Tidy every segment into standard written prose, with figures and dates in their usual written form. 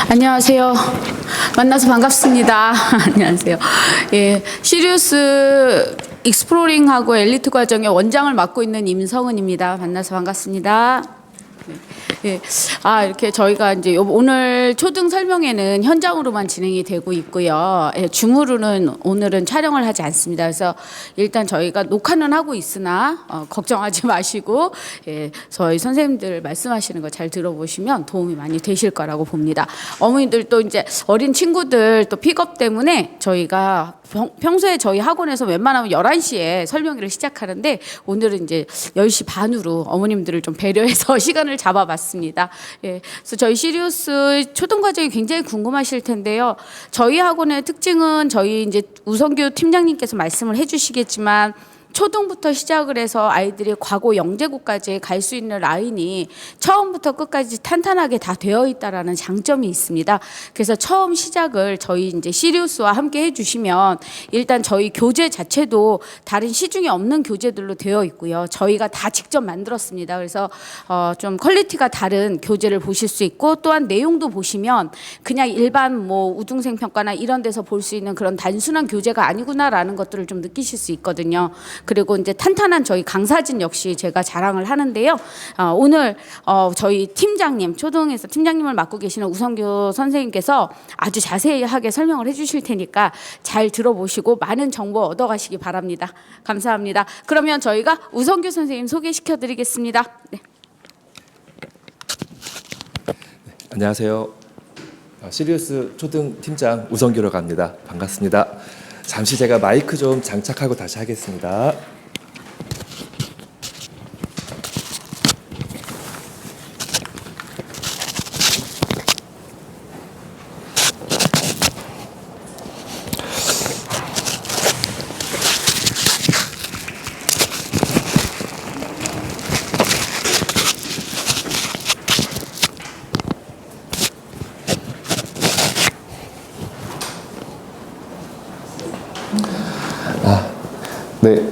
안녕하세요. 만나서 반갑습니다. 안녕하세요. 예, 시리우스 익스플로링하고 엘리트 과정의 원장을 맡고 있는 임성은입니다. 만나서 반갑습니다. 예, 이렇게 저희가 이제 오늘 초등 설명회는 현장으로만 진행이 되고 있고요. 예, 줌으로는 오늘은 촬영을 하지 않습니다. 그래서 일단 저희가 녹화는 하고 있으나 걱정하지 마시고 저희 선생님들 말씀하시는 거 잘 들어보시면 도움이 많이 되실 거라고 봅니다. 어머님들 또 이제 어린 친구들 또 픽업 때문에 저희가 평소에 저희 학원에서 웬만하면 11시에 설명회를 시작하는데 오늘은 이제 10시 반으로 어머님들을 좀 배려해서 시간을 잡아봤습니다. 예, 그래서 저희 시리우스 초등과정이 굉장히 궁금하실 텐데요. 저희 학원의 특징은 저희 이제 우성규 팀장님께서 말씀을 해주시겠지만 초등부터 시작을 해서 아이들이 과거 영재고까지 갈 수 있는 라인이 처음부터 끝까지 탄탄하게 다 되어 있다라는 장점이 있습니다. 그래서 처음 시작을 저희 이제 시리우스와 함께 해주시면 일단 저희 교재 자체도 다른 시중에 없는 교재들로 되어 있고요. 저희가 다 직접 만들었습니다. 그래서 좀 퀄리티가 다른 교재를 보실 수 있고 또한 내용도 보시면 그냥 일반 뭐 우등생 평가나 이런 데서 볼 수 있는 그런 단순한 교재가 아니구나라는 것들을 좀 느끼실 수 있거든요. 그리고 이제 탄탄한 저희 강사진 역시 제가 자랑을 하는데요. 오늘 저희 팀장님, 초등에서 팀장님을 맡고 계시는 우성규 선생님께서 아주 자세하게 설명을 해주실 테니까 잘 들어보시고 많은 정보 얻어가시기 바랍니다. 감사합니다. 그러면 저희가 우성규 선생님 소개시켜드리겠습니다. 네. 안녕하세요. 시리우스 초등 팀장 우성규라고 합니다. 반갑습니다. 잠시 제가 마이크 좀 장착하고 다시 하겠습니다. 네,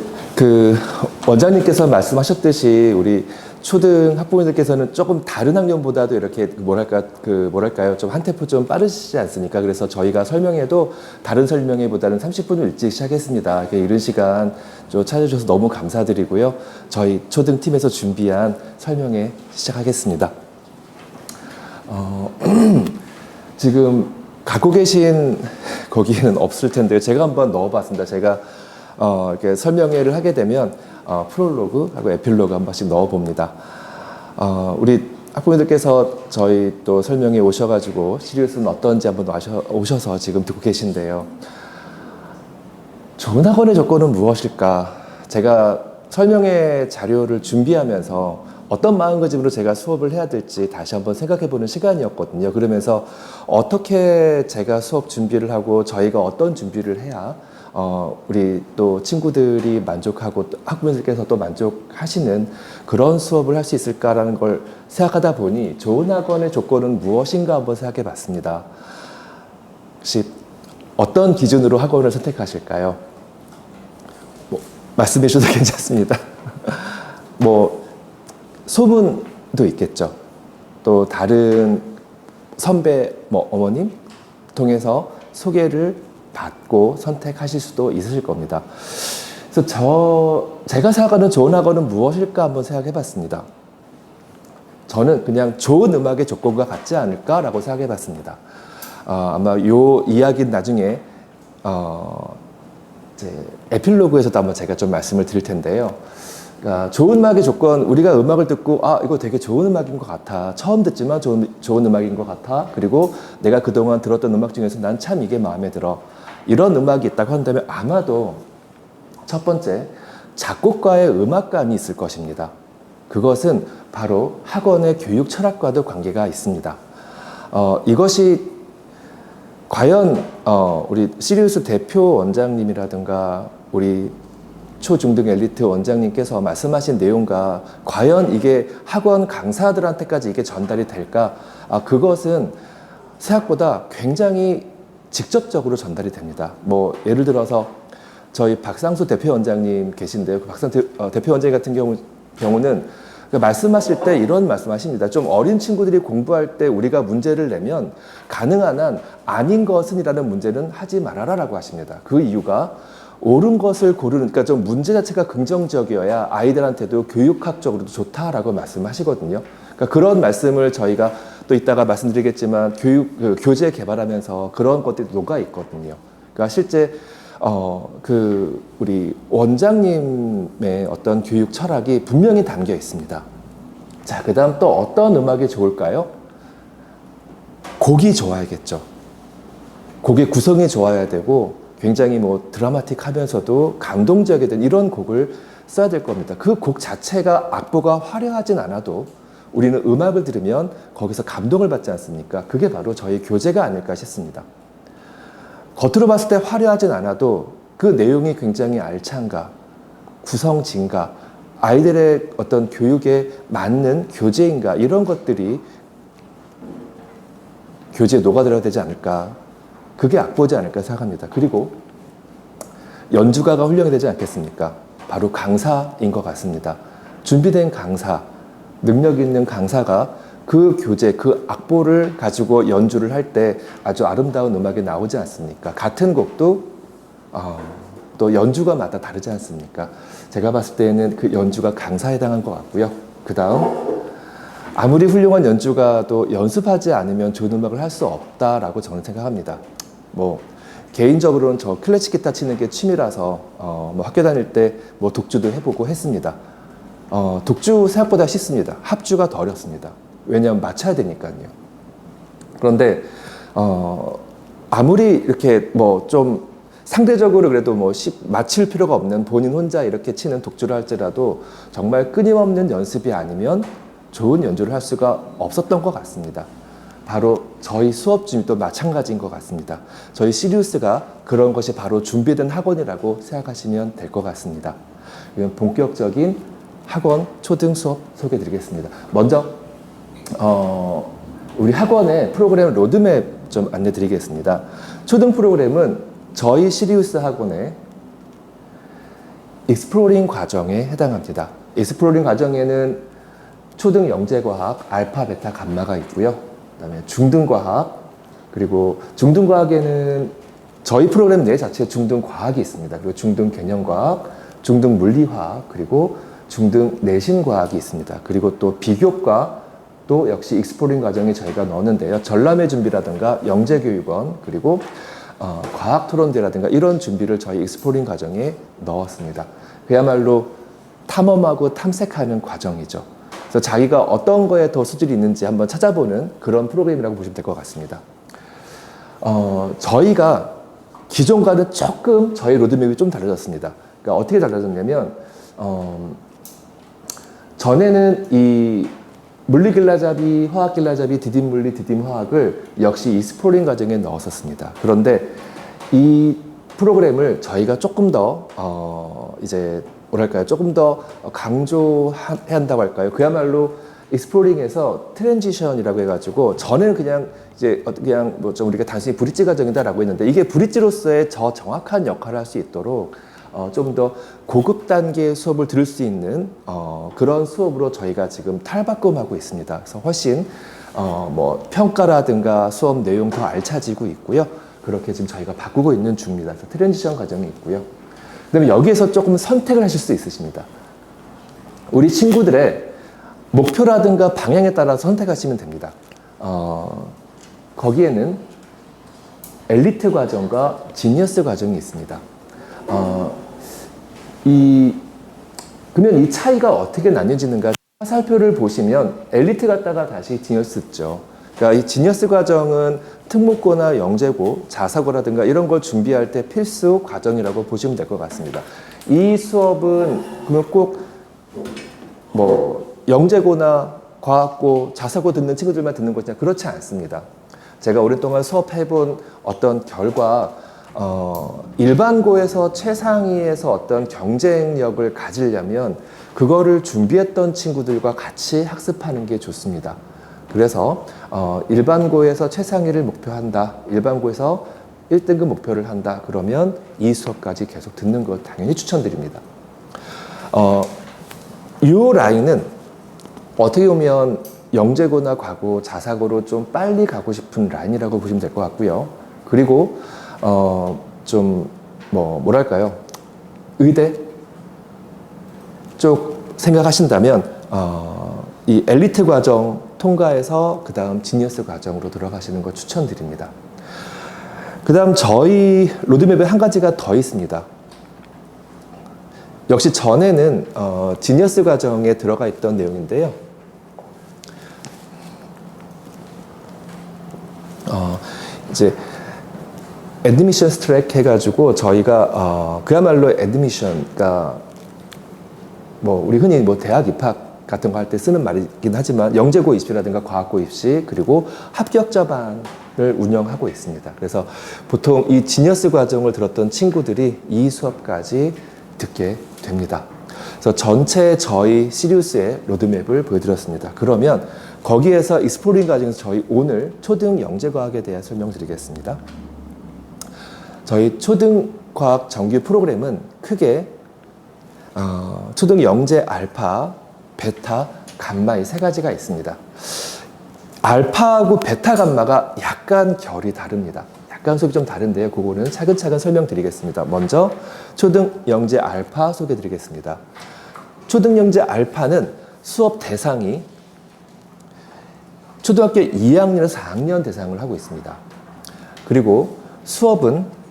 원장님께서 말씀하셨듯이 우리 초등 학부모님들께서는 조금 다른 학년보다도 이렇게 뭐랄까요, 좀 한 템포 좀 빠르시지 않습니까? 그래서 저희가 설명회도 다른 설명회보다는 30분 일찍 시작했습니다. 이른 시간 좀 찾아주셔서 너무 감사드리고요. 저희 초등 팀에서 준비한 설명회 시작하겠습니다. 지금 갖고 계신 거기에는 없을 텐데요. 제가 한번 넣어봤습니다. 제가 이렇게 설명회를 하게 되면 프롤로그하고 에필로그 한 번씩 넣어봅니다. 우리 학부모님들께서 저희 또 설명회 오셔가지고 시리우스는 어떤지 한번 오셔서 지금 듣고 계신데요. 좋은 학원의 조건은 무엇일까? 제가 설명회 자료를 준비하면서 어떤 마음가짐으로 제가 수업을 해야 될지 다시 한번 생각해보는 시간이었거든요. 그러면서 어떻게 제가 수업 준비를 하고 저희가 어떤 준비를 해야 우리 또 친구들이 만족하고 학부모님들께서 또 만족하시는 그런 수업을 할 수 있을까라는 걸 생각하다 보니 좋은 학원의 조건은 무엇인가 한번 생각해 봤습니다. 혹시 어떤 기준으로 학원을 선택하실까요? 말씀해 주셔도 괜찮습니다. 소문도 있겠죠. 또 다른 선배 어머님 통해서 소개를 받고 선택하실 수도 있으실 겁니다. 그래서 제가 생각하는 좋은 학원은 무엇일까 한번 생각해 봤습니다. 저는 그냥 좋은 음악의 조건과 같지 않을까라고 생각해 봤습니다. 아마 요 이야기는 나중에 이제 에필로그에서도 한번 제가 좀 말씀을 드릴 텐데요. 그러니까 좋은 음악의 조건, 우리가 음악을 듣고 이거 되게 좋은 음악인 것 같아. 처음 듣지만 좋은 음악인 것 같아. 그리고 내가 그동안 들었던 음악 중에서 난 참 이게 마음에 들어. 이런 음악이 있다고 한다면 아마도 첫 번째, 작곡가의 음악감이 있을 것입니다. 그것은 바로 학원의 교육 철학과도 관계가 있습니다. 이것이 과연 우리 시리우스 대표 원장님이라든가 우리 초중등 엘리트 원장님께서 말씀하신 내용과 과연 이게 학원 강사들한테까지 이게 전달이 될까? 그것은 생각보다 굉장히 직접적으로 전달이 됩니다. 예를 들어서 저희 박상수 대표 원장님 계신데요. 그 박상수 대표 원장님 같은 경우는 말씀하실 때 이런 말씀하십니다. 좀 어린 친구들이 공부할 때 우리가 문제를 내면 가능한 한 아닌 것은이라는 문제는 하지 말아라라고 하십니다. 그 이유가 옳은 것을 고르는, 그러니까 좀 문제 자체가 긍정적이어야 아이들한테도 교육학적으로도 좋다라고 말씀하시거든요. 그러니까 그런 말씀을 저희가 또 이따가 말씀드리겠지만 교재 개발하면서 그런 것들이 녹아 있거든요. 그러니까 실제 우리 원장님의 어떤 교육 철학이 분명히 담겨 있습니다. 자, 그 다음 또 어떤 음악이 좋을까요? 곡이 좋아야겠죠. 곡의 구성이 좋아야 되고, 굉장히 뭐 드라마틱 하면서도 감동적이 된 이런 곡을 써야 될 겁니다. 그 곡 자체가 악보가 화려하진 않아도 우리는 음악을 들으면 거기서 감동을 받지 않습니까? 그게 바로 저희 교재가 아닐까 싶습니다. 겉으로 봤을 때 화려하진 않아도 그 내용이 굉장히 알찬가, 구성진가, 아이들의 어떤 교육에 맞는 교재인가, 이런 것들이 교재에 녹아들어야 되지 않을까. 그게 악보지 않을까 생각합니다. 그리고 연주가가 훌륭해야 되지 않겠습니까? 바로 강사인 것 같습니다. 준비된 강사, 능력 있는 강사가 그 교재, 그 악보를 가지고 연주를 할 때 아주 아름다운 음악이 나오지 않습니까? 같은 곡도 또 연주가마다 다르지 않습니까? 제가 봤을 때는 그 연주가 강사에 해당한 것 같고요. 그 다음, 아무리 훌륭한 연주가도 연습하지 않으면 좋은 음악을 할 수 없다라고 저는 생각합니다. 뭐 개인적으로는 저 클래식 기타 치는 게 취미라서 뭐 학교 다닐 때 뭐 독주도 해보고 했습니다. 독주 생각보다 쉽습니다. 합주가 더 어렵습니다. 왜냐하면 맞춰야 되니까요. 그런데 아무리 이렇게 뭐 좀 상대적으로 그래도 뭐 맞힐 필요가 없는 본인 혼자 이렇게 치는 독주를 할지라도 정말 끊임없는 연습이 아니면 좋은 연주를 할 수가 없었던 것 같습니다. 바로 저희 수업 준비도 마찬가지인 것 같습니다. 저희 시리우스가 그런 것이 바로 준비된 학원이라고 생각하시면 될 것 같습니다. 이건 본격적인 학원 초등 수업 소개해 드리겠습니다. 먼저 우리 학원의 프로그램 로드맵 좀 안내 드리겠습니다. 초등 프로그램은 저희 시리우스 학원의 익스플로링 과정에 해당합니다. 익스플로링 과정에는 초등 영재과학, 알파, 베타, 감마가 있고요. 그다음에 중등과학, 그리고 중등과학에는 저희 프로그램 내 자체에 중등과학이 있습니다. 그리고 중등개념과학, 중등물리화학, 그리고 중등 내신과학이 있습니다. 그리고 또 비교과 또 역시 익스플로링 과정에 저희가 넣었는데요. 전람회 준비라든가 영재교육원, 그리고 과학토론대라든가 이런 준비를 저희 익스플로링 과정에 넣었습니다. 그야말로 탐험하고 탐색하는 과정이죠. 그래서 자기가 어떤 거에 더 수질이 있는지 한번 찾아보는 그런 프로그램이라고 보시면 될 것 같습니다. 저희가 기존과는 조금 저희 로드맵이 좀 달라졌습니다. 그러니까 어떻게 달라졌냐면 전에는 이 물리길라잡이, 화학길라잡이, 디딤물리, 디딤화학을 역시 익스플로링 과정에 넣었었습니다. 그런데 이 프로그램을 저희가 조금 더 이제 뭐랄까요, 조금 더 강조해야 한다고 할까요? 그야말로 익스플로링에서 트랜지션이라고 해가지고 전에는 그냥 이제 그냥 뭐 좀 우리가 단순히 브릿지 과정이다라고 했는데 이게 브릿지로서의 저 정확한 역할을 할 수 있도록 좀 더 고급 단계의 수업을 들을 수 있는 그런 수업으로 저희가 지금 탈바꿈하고 있습니다. 그래서 훨씬 뭐 평가라든가 수업 내용 더 알차지고 있고요. 그렇게 지금 저희가 바꾸고 있는 중입니다. 그래서 트랜지션 과정이 있고요. 그다음에 여기에서 조금 선택을 하실 수 있으십니다. 우리 친구들의 목표라든가 방향에 따라서 선택하시면 됩니다. 거기에는 엘리트 과정과 지니어스 과정이 있습니다. 그러면 이 차이가 어떻게 나뉘어지는가 화살표를 보시면 엘리트 갔다가 다시 지니어스죠. 그러니까 이 지니어스 과정은 특목고나 영재고, 자사고라든가 이런 걸 준비할 때 필수 과정이라고 보시면 될 것 같습니다. 이 수업은 그러면 꼭 뭐 영재고나 과학고, 자사고 듣는 친구들만 듣는 것이냐, 그렇지 않습니다. 제가 오랫동안 수업해본 어떤 결과 일반고에서 최상위에서 어떤 경쟁력을 가지려면 그거를 준비했던 친구들과 같이 학습하는 게 좋습니다. 그래서 일반고에서 최상위를 목표한다, 일반고에서 1등급 목표를 한다, 그러면 이 수업까지 계속 듣는 거 당연히 추천드립니다. 이 라인은 어떻게 보면 영재고나 과고, 자사고로 좀 빨리 가고 싶은 라인이라고 보시면 될 것 같고요. 그리고 좀 뭐랄까요? 의대 쪽 생각하신다면 이 엘리트 과정 통과해서 그 다음 지니어스 과정으로 들어가시는 거 추천드립니다. 그 다음 저희 로드맵에 한 가지가 더 있습니다. 역시 전에는 지니어스 과정에 들어가 있던 내용인데요. 이제 애드미션 트랙 해가지고 저희가 그야말로 애드미션, 그러니까 뭐 우리 흔히 뭐 대학 입학 같은 거 할 때 쓰는 말이긴 하지만 영재고 입시라든가 과학고 입시 그리고 합격자반을 운영하고 있습니다. 그래서 보통 이 지니어스 과정을 들었던 친구들이 이 수업까지 듣게 됩니다. 그래서 전체 저희 시리우스의 로드맵을 보여드렸습니다. 그러면 거기에서 익스플로링 과정에서 저희 오늘 초등 영재과학에 대해 설명드리겠습니다. 저희 초등과학 정규 프로그램은 크게 초등 영재 알파, 베타, 감마 이 세 가지가 있습니다. 알파하고 베타, 감마가 약간 결이 다릅니다. 약간 수업이 좀 다른데요. 그거는 차근차근 설명드리겠습니다. 먼저 초등 영재 알파 소개드리겠습니다. 초등 영재 알파는 수업 대상이 초등학교 2학년에서 4학년 대상을 하고 있습니다. 그리고 수업은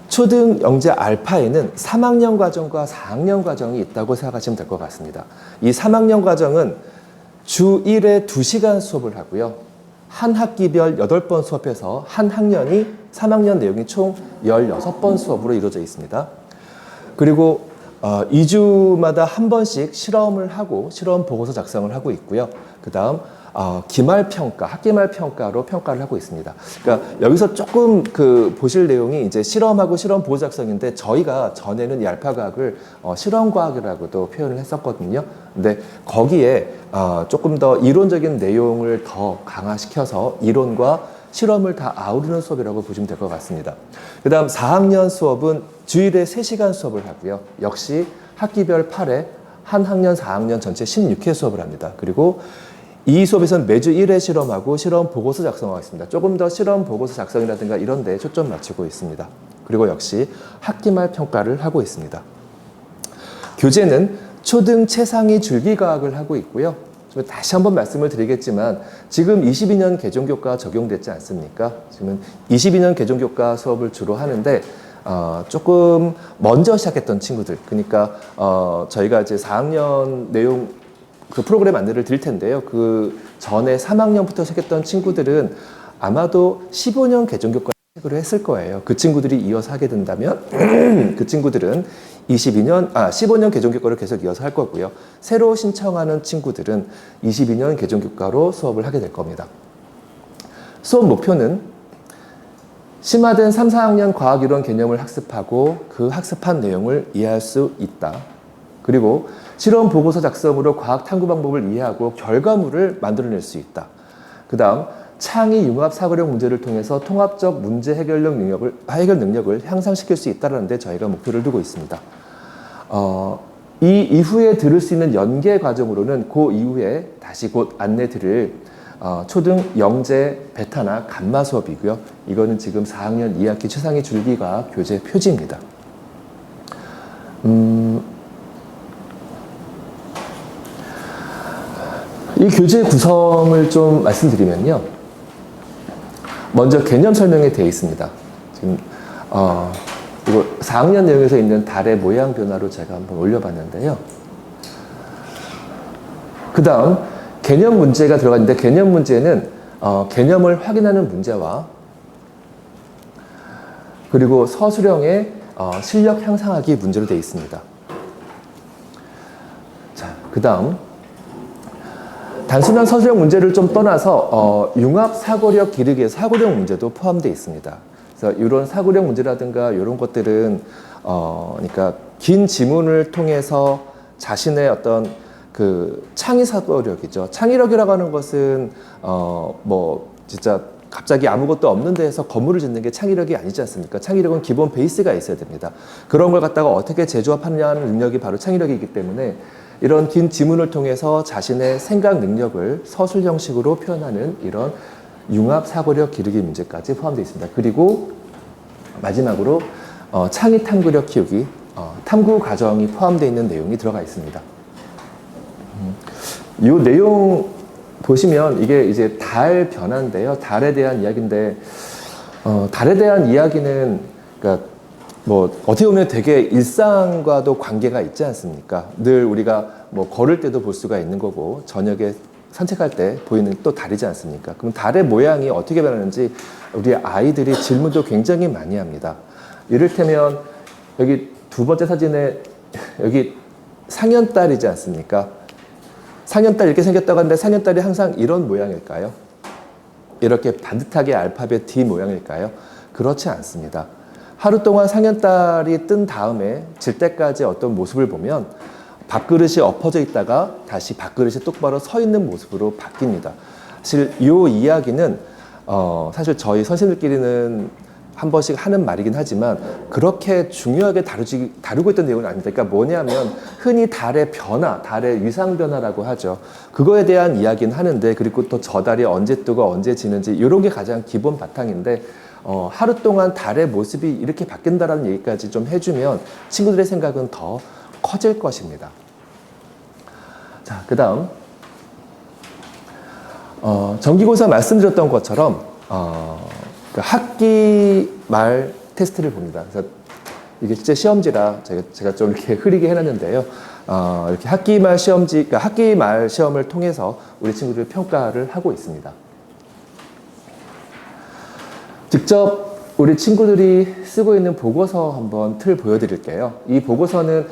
초등 영재 알파에는 3학년 과정과 4학년 과정이 있다고 생각하시면 될 것 같습니다. 이 3학년 과정은 주 1회 2시간 수업을 하고요. 한 학기별 8번 수업해서 한 학년이 3학년 내용이 총 16번 수업으로 이루어져 있습니다. 그리고 2주마다 한 번씩 실험을 하고 실험 보고서 작성을 하고 있고요. 그 다음 기말평가, 학기말평가로 평가를 하고 있습니다. 그러니까 여기서 조금 보실 내용이 이제 실험하고 실험 보고 작성인데 저희가 전에는 이 알파과학을 실험과학이라고도 표현을 했었거든요. 근데 거기에 조금 더 이론적인 내용을 더 강화시켜서 이론과 실험을 다 아우르는 수업이라고 보시면 될 것 같습니다. 그 다음 4학년 수업은 주일에 3시간 수업을 하고요. 역시 학기별 8회, 한 학년 4학년 전체 16회 수업을 합니다. 그리고 이 수업에서는 매주 1회 실험하고 실험 보고서 작성하고 있습니다. 조금 더 실험 보고서 작성이라든가 이런 데에 초점 맞추고 있습니다. 그리고 역시 학기말 평가를 하고 있습니다. 교재는 초등 최상위 줄기과학을 하고 있고요. 다시 한번 말씀을 드리겠지만 지금 22년 개정교과 적용됐지 않습니까? 지금 22년 개정교과 수업을 주로 하는데 조금 먼저 시작했던 친구들, 그러니까 저희가 이제 4학년 내용 그 프로그램 안내를 드릴 텐데요. 그 전에 3학년부터 시작했던 친구들은 아마도 15년 개정교과 책으로 했을 거예요. 그 친구들이 이어서 하게 된다면 그 친구들은 15년 개정교과를 계속 이어서 할 거고요. 새로 신청하는 친구들은 22년 개정교과로 수업을 하게 될 겁니다. 수업 목표는 심화된 3, 4학년 과학이론 개념을 학습하고 그 학습한 내용을 이해할 수 있다. 그리고 실험 보고서 작성으로 과학 탐구 방법을 이해하고 결과물을 만들어낼 수 있다. 그 다음 창의 융합 사고력 문제를 통해서 통합적 문제 해결 능력을 향상시킬 수 있다는 데 저희가 목표를 두고 있습니다. 이 이후에 들을 수 있는 연계 과정으로는 그 이후에 다시 곧 안내 드릴 초등 영재 베타나 감마 수업이고요. 이거는 지금 4학년 2학기 최상위 줄기과학 교재 표지입니다. 이 교재 구성을 좀 말씀드리면요. 먼저 개념 설명에 되어 있습니다. 지금 이거 4학년 내용에서 있는 달의 모양 변화로 제가 한번 올려봤는데요. 그 다음 개념 문제가 들어가 있는데 개념 문제는 개념을 확인하는 문제와 그리고 서술형의 실력 향상하기 문제로 되어 있습니다. 자, 그 다음 단순한 서술형 문제를 좀 떠나서 융합 사고력 기르기의 사고력 문제도 포함되어 있습니다. 그래서 이런 사고력 문제라든가 이런 것들은 그러니까 긴 지문을 통해서 자신의 어떤 그 창의 사고력이죠. 창의력이라고 하는 것은 뭐 진짜 갑자기 아무것도 없는 데에서 건물을 짓는 게 창의력이 아니지 않습니까? 창의력은 기본 베이스가 있어야 됩니다. 그런 걸 갖다가 어떻게 재조합하느냐 하는 능력이 바로 창의력이기 때문에 이런 긴 지문을 통해서 자신의 생각 능력을 서술 형식으로 표현하는 이런 융합 사고력 기르기 문제까지 포함되어 있습니다. 그리고 마지막으로 창의 탐구력 키우기, 탐구 과정이 포함되어 있는 내용이 들어가 있습니다. 이 내용 보시면 이게 이제 달 변화인데요. 달에 대한 이야기인데, 달에 대한 이야기는, 그러니까 뭐 어떻게 보면 되게 일상과도 관계가 있지 않습니까? 늘 우리가 뭐 걸을 때도 볼 수가 있는 거고, 저녁에 산책할 때 보이는 또 달이지 않습니까? 그럼 달의 모양이 어떻게 변하는지 우리 아이들이 질문도 굉장히 많이 합니다. 이를테면 여기 두 번째 사진에 여기 상현달이지 않습니까? 상현달 이렇게 생겼다고 하는데 상현달이 항상 이런 모양일까요? 이렇게 반듯하게 알파벳 D 모양일까요? 그렇지 않습니다. 하루 동안 상현달이 뜬 다음에 질 때까지 어떤 모습을 보면 밥그릇이 엎어져 있다가 다시 밥그릇이 똑바로 서 있는 모습으로 바뀝니다. 사실 이 이야기는 사실 저희 선생님들끼리는 한 번씩 하는 말이긴 하지만 그렇게 중요하게 다루고 있던 내용은 아닙니다. 그러니까 뭐냐면 흔히 달의 변화, 달의 위상 변화라고 하죠. 그거에 대한 이야기는 하는데, 그리고 또 저 달이 언제 뜨고 언제 지는지 이런 게 가장 기본 바탕인데, 하루 동안 달의 모습이 이렇게 바뀐다라는 얘기까지 좀 해주면 친구들의 생각은 더 커질 것입니다. 자, 그 다음 정기고사 말씀드렸던 것처럼 그 학기 말 테스트를 봅니다. 그래서 이게 진짜 시험지라 제가 좀 이렇게 흐리게 해놨는데요. 이렇게 학기 말 그러니까 학기 말 시험을 통해서 우리 친구들 평가를 하고 있습니다. 직접 우리 친구들이 쓰고 있는 보고서 한번 틀 보여드릴게요. 이 보고서는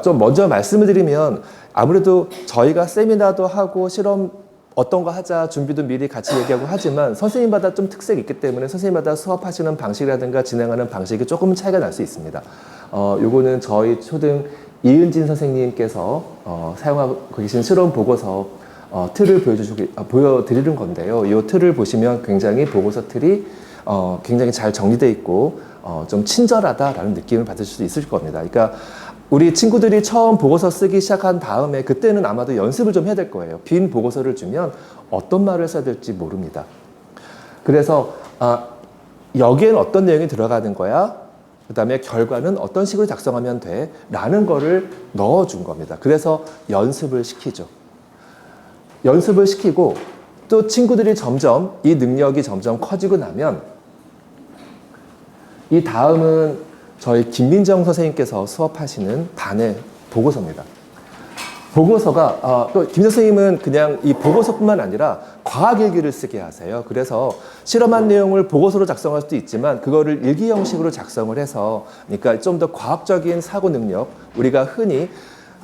좀 먼저 말씀을 드리면 아무래도 저희가 세미나도 하고 실험 어떤 거 하자 준비도 미리 같이 얘기하고 하지만 선생님마다 좀 특색이 있기 때문에 선생님마다 수업하시는 방식이라든가 진행하는 방식이 조금 차이가 날 수 있습니다. 요거는 저희 초등 이은진 선생님께서 사용하고 계신 실험 보고서 틀을 보여드리는 건데요. 이 틀을 보시면 굉장히 보고서 틀이 굉장히 잘 정리되어 있고 좀 친절하다라는 느낌을 받으실 수 있을 겁니다. 그러니까 우리 친구들이 처음 보고서 쓰기 시작한 다음에 그때는 아마도 연습을 좀 해야 될 거예요. 빈 보고서를 주면 어떤 말을 써야 될지 모릅니다. 그래서 여기에는 어떤 내용이 들어가는 거야? 그 다음에 결과는 어떤 식으로 작성하면 돼? 라는 거를 넣어준 겁니다. 그래서 연습을 시키죠. 연습을 시키고 또 친구들이 점점 이 능력이 점점 커지고 나면 이 다음은 저희 김민정 선생님께서 수업하시는 반의 보고서입니다. 보고서가 또 김민정 선생님은 그냥 이 보고서뿐만 아니라 과학일기를 쓰게 하세요. 그래서 실험한 내용을 보고서로 작성할 수도 있지만 그거를 일기 형식으로 작성을 해서, 그러니까 좀 더 과학적인 사고 능력, 우리가 흔히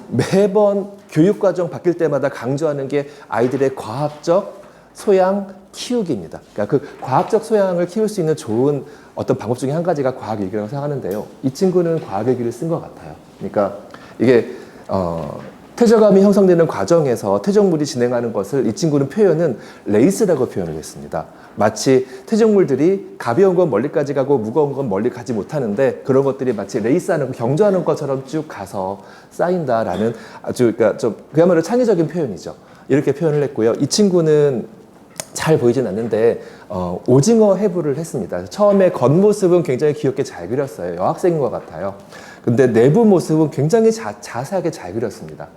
매번 교육과정 바뀔 때마다 강조하는 게 아이들의 과학적 소양 키우기입니다. 그러니까 그 과학적 소양을 키울 수 있는 좋은 어떤 방법 중에 한 가지가 과학일기라고 생각하는데요. 이 친구는 과학일기를 쓴 것 같아요. 그러니까 이게 퇴적감이 형성되는 과정에서 퇴적물이 진행하는 것을 이 친구는 표현은 레이스라고 표현을 했습니다. 마치 퇴적물들이 가벼운 건 멀리까지 가고 무거운 건 멀리 가지 못하는데 그런 것들이 마치 레이스하는 경주하는 것처럼 쭉 가서 쌓인다라는 아주 그러니까 좀 그야말로 창의적인 표현이죠. 이렇게 표현을 했고요. 이 친구는 잘 보이진 않는데 오징어 해부를 했습니다. 처음에 겉모습은 굉장히 귀엽게 잘 그렸어요. 여학생인 것 같아요. 근데 내부 모습은 굉장히 자세하게 잘 그렸습니다.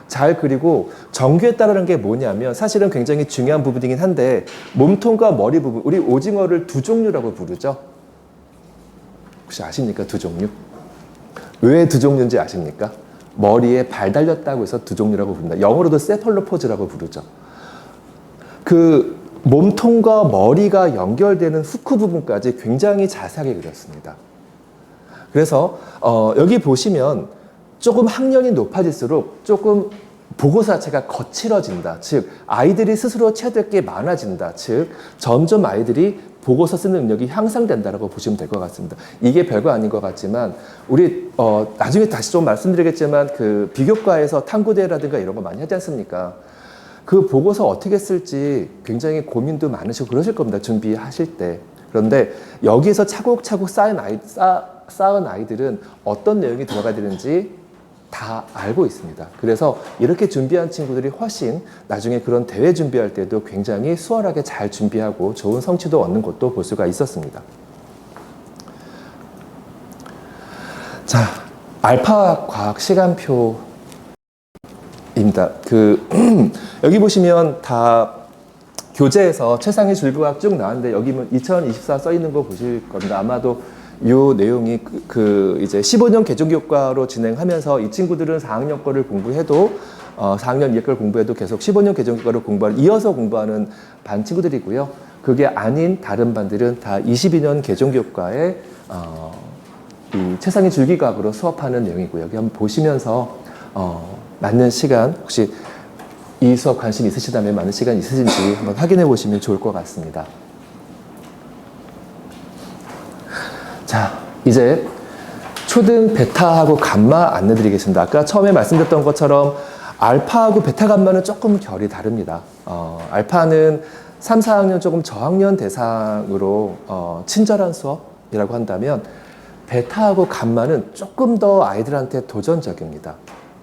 잘 그리고 정교했다는 게 뭐냐면 사실은 굉장히 중요한 부분이긴 한데 몸통과 머리 부분, 우리 오징어를 두 종류라고 부르죠. 혹시 아십니까? 두 종류? 왜 두 종류인지 아십니까? 머리에 발 달렸다고 해서 두 종류라고 부릅니다. 영어로도 세펄로포즈라고 부르죠. 그 몸통과 머리가 연결되는 후크 부분까지 굉장히 자세하게 그렸습니다. 그래서 여기 보시면 조금 학년이 높아질수록 조금 보고서 자체가 거칠어진다. 즉 아이들이 스스로 채될 게 많아진다. 즉 점점 아이들이 보고서 쓰는 능력이 향상된다라고 보시면 될 것 같습니다. 이게 별거 아닌 것 같지만 우리 나중에 다시 좀 말씀드리겠지만 그 비교과에서 탐구대회라든가 이런 거 많이 하지 않습니까? 그 보고서 어떻게 쓸지 굉장히 고민도 많으시고 그러실 겁니다. 준비하실 때. 그런데 여기에서 차곡차곡 쌓은 아이들은 어떤 내용이 들어가야 되는지 다 알고 있습니다. 그래서 이렇게 준비한 친구들이 훨씬 나중에 그런 대회 준비할 때도 굉장히 수월하게 잘 준비하고 좋은 성취도 얻는 것도 볼 수가 있었습니다. 자, 알파 과학 시간표입니다. 여기 보시면 다 교재에서 최상위 줄과학 쭉 나왔는데 여기 2024 써 있는 거 보실 겁니다. 아마도 이 내용이 이제 15년 개종교과로 진행하면서 이 친구들은 4학년 거를 공부해도 4학년 2학 거를 공부해도 계속 15년 개종교과를 이어서 공부하는 반 친구들이고요. 그게 아닌 다른 반들은 다 22년 개종교과에 이 최상위 줄기과학으로 수업하는 내용이고요. 여기 한번 보시면서 맞는 시간, 혹시 이 수업 관심 있으시다면 많은 시간 있으신지 한번 확인해 보시면 좋을 것 같습니다. 자, 이제 초등 베타하고 감마 안내드리겠습니다. 아까 처음에 말씀드렸던 것처럼 알파하고 베타 감마는 조금 결이 다릅니다. 알파는 3, 4학년 조금 저학년 대상으로 친절한 수업이라고 한다면 베타하고 감마는 조금 더 아이들한테 도전적입니다.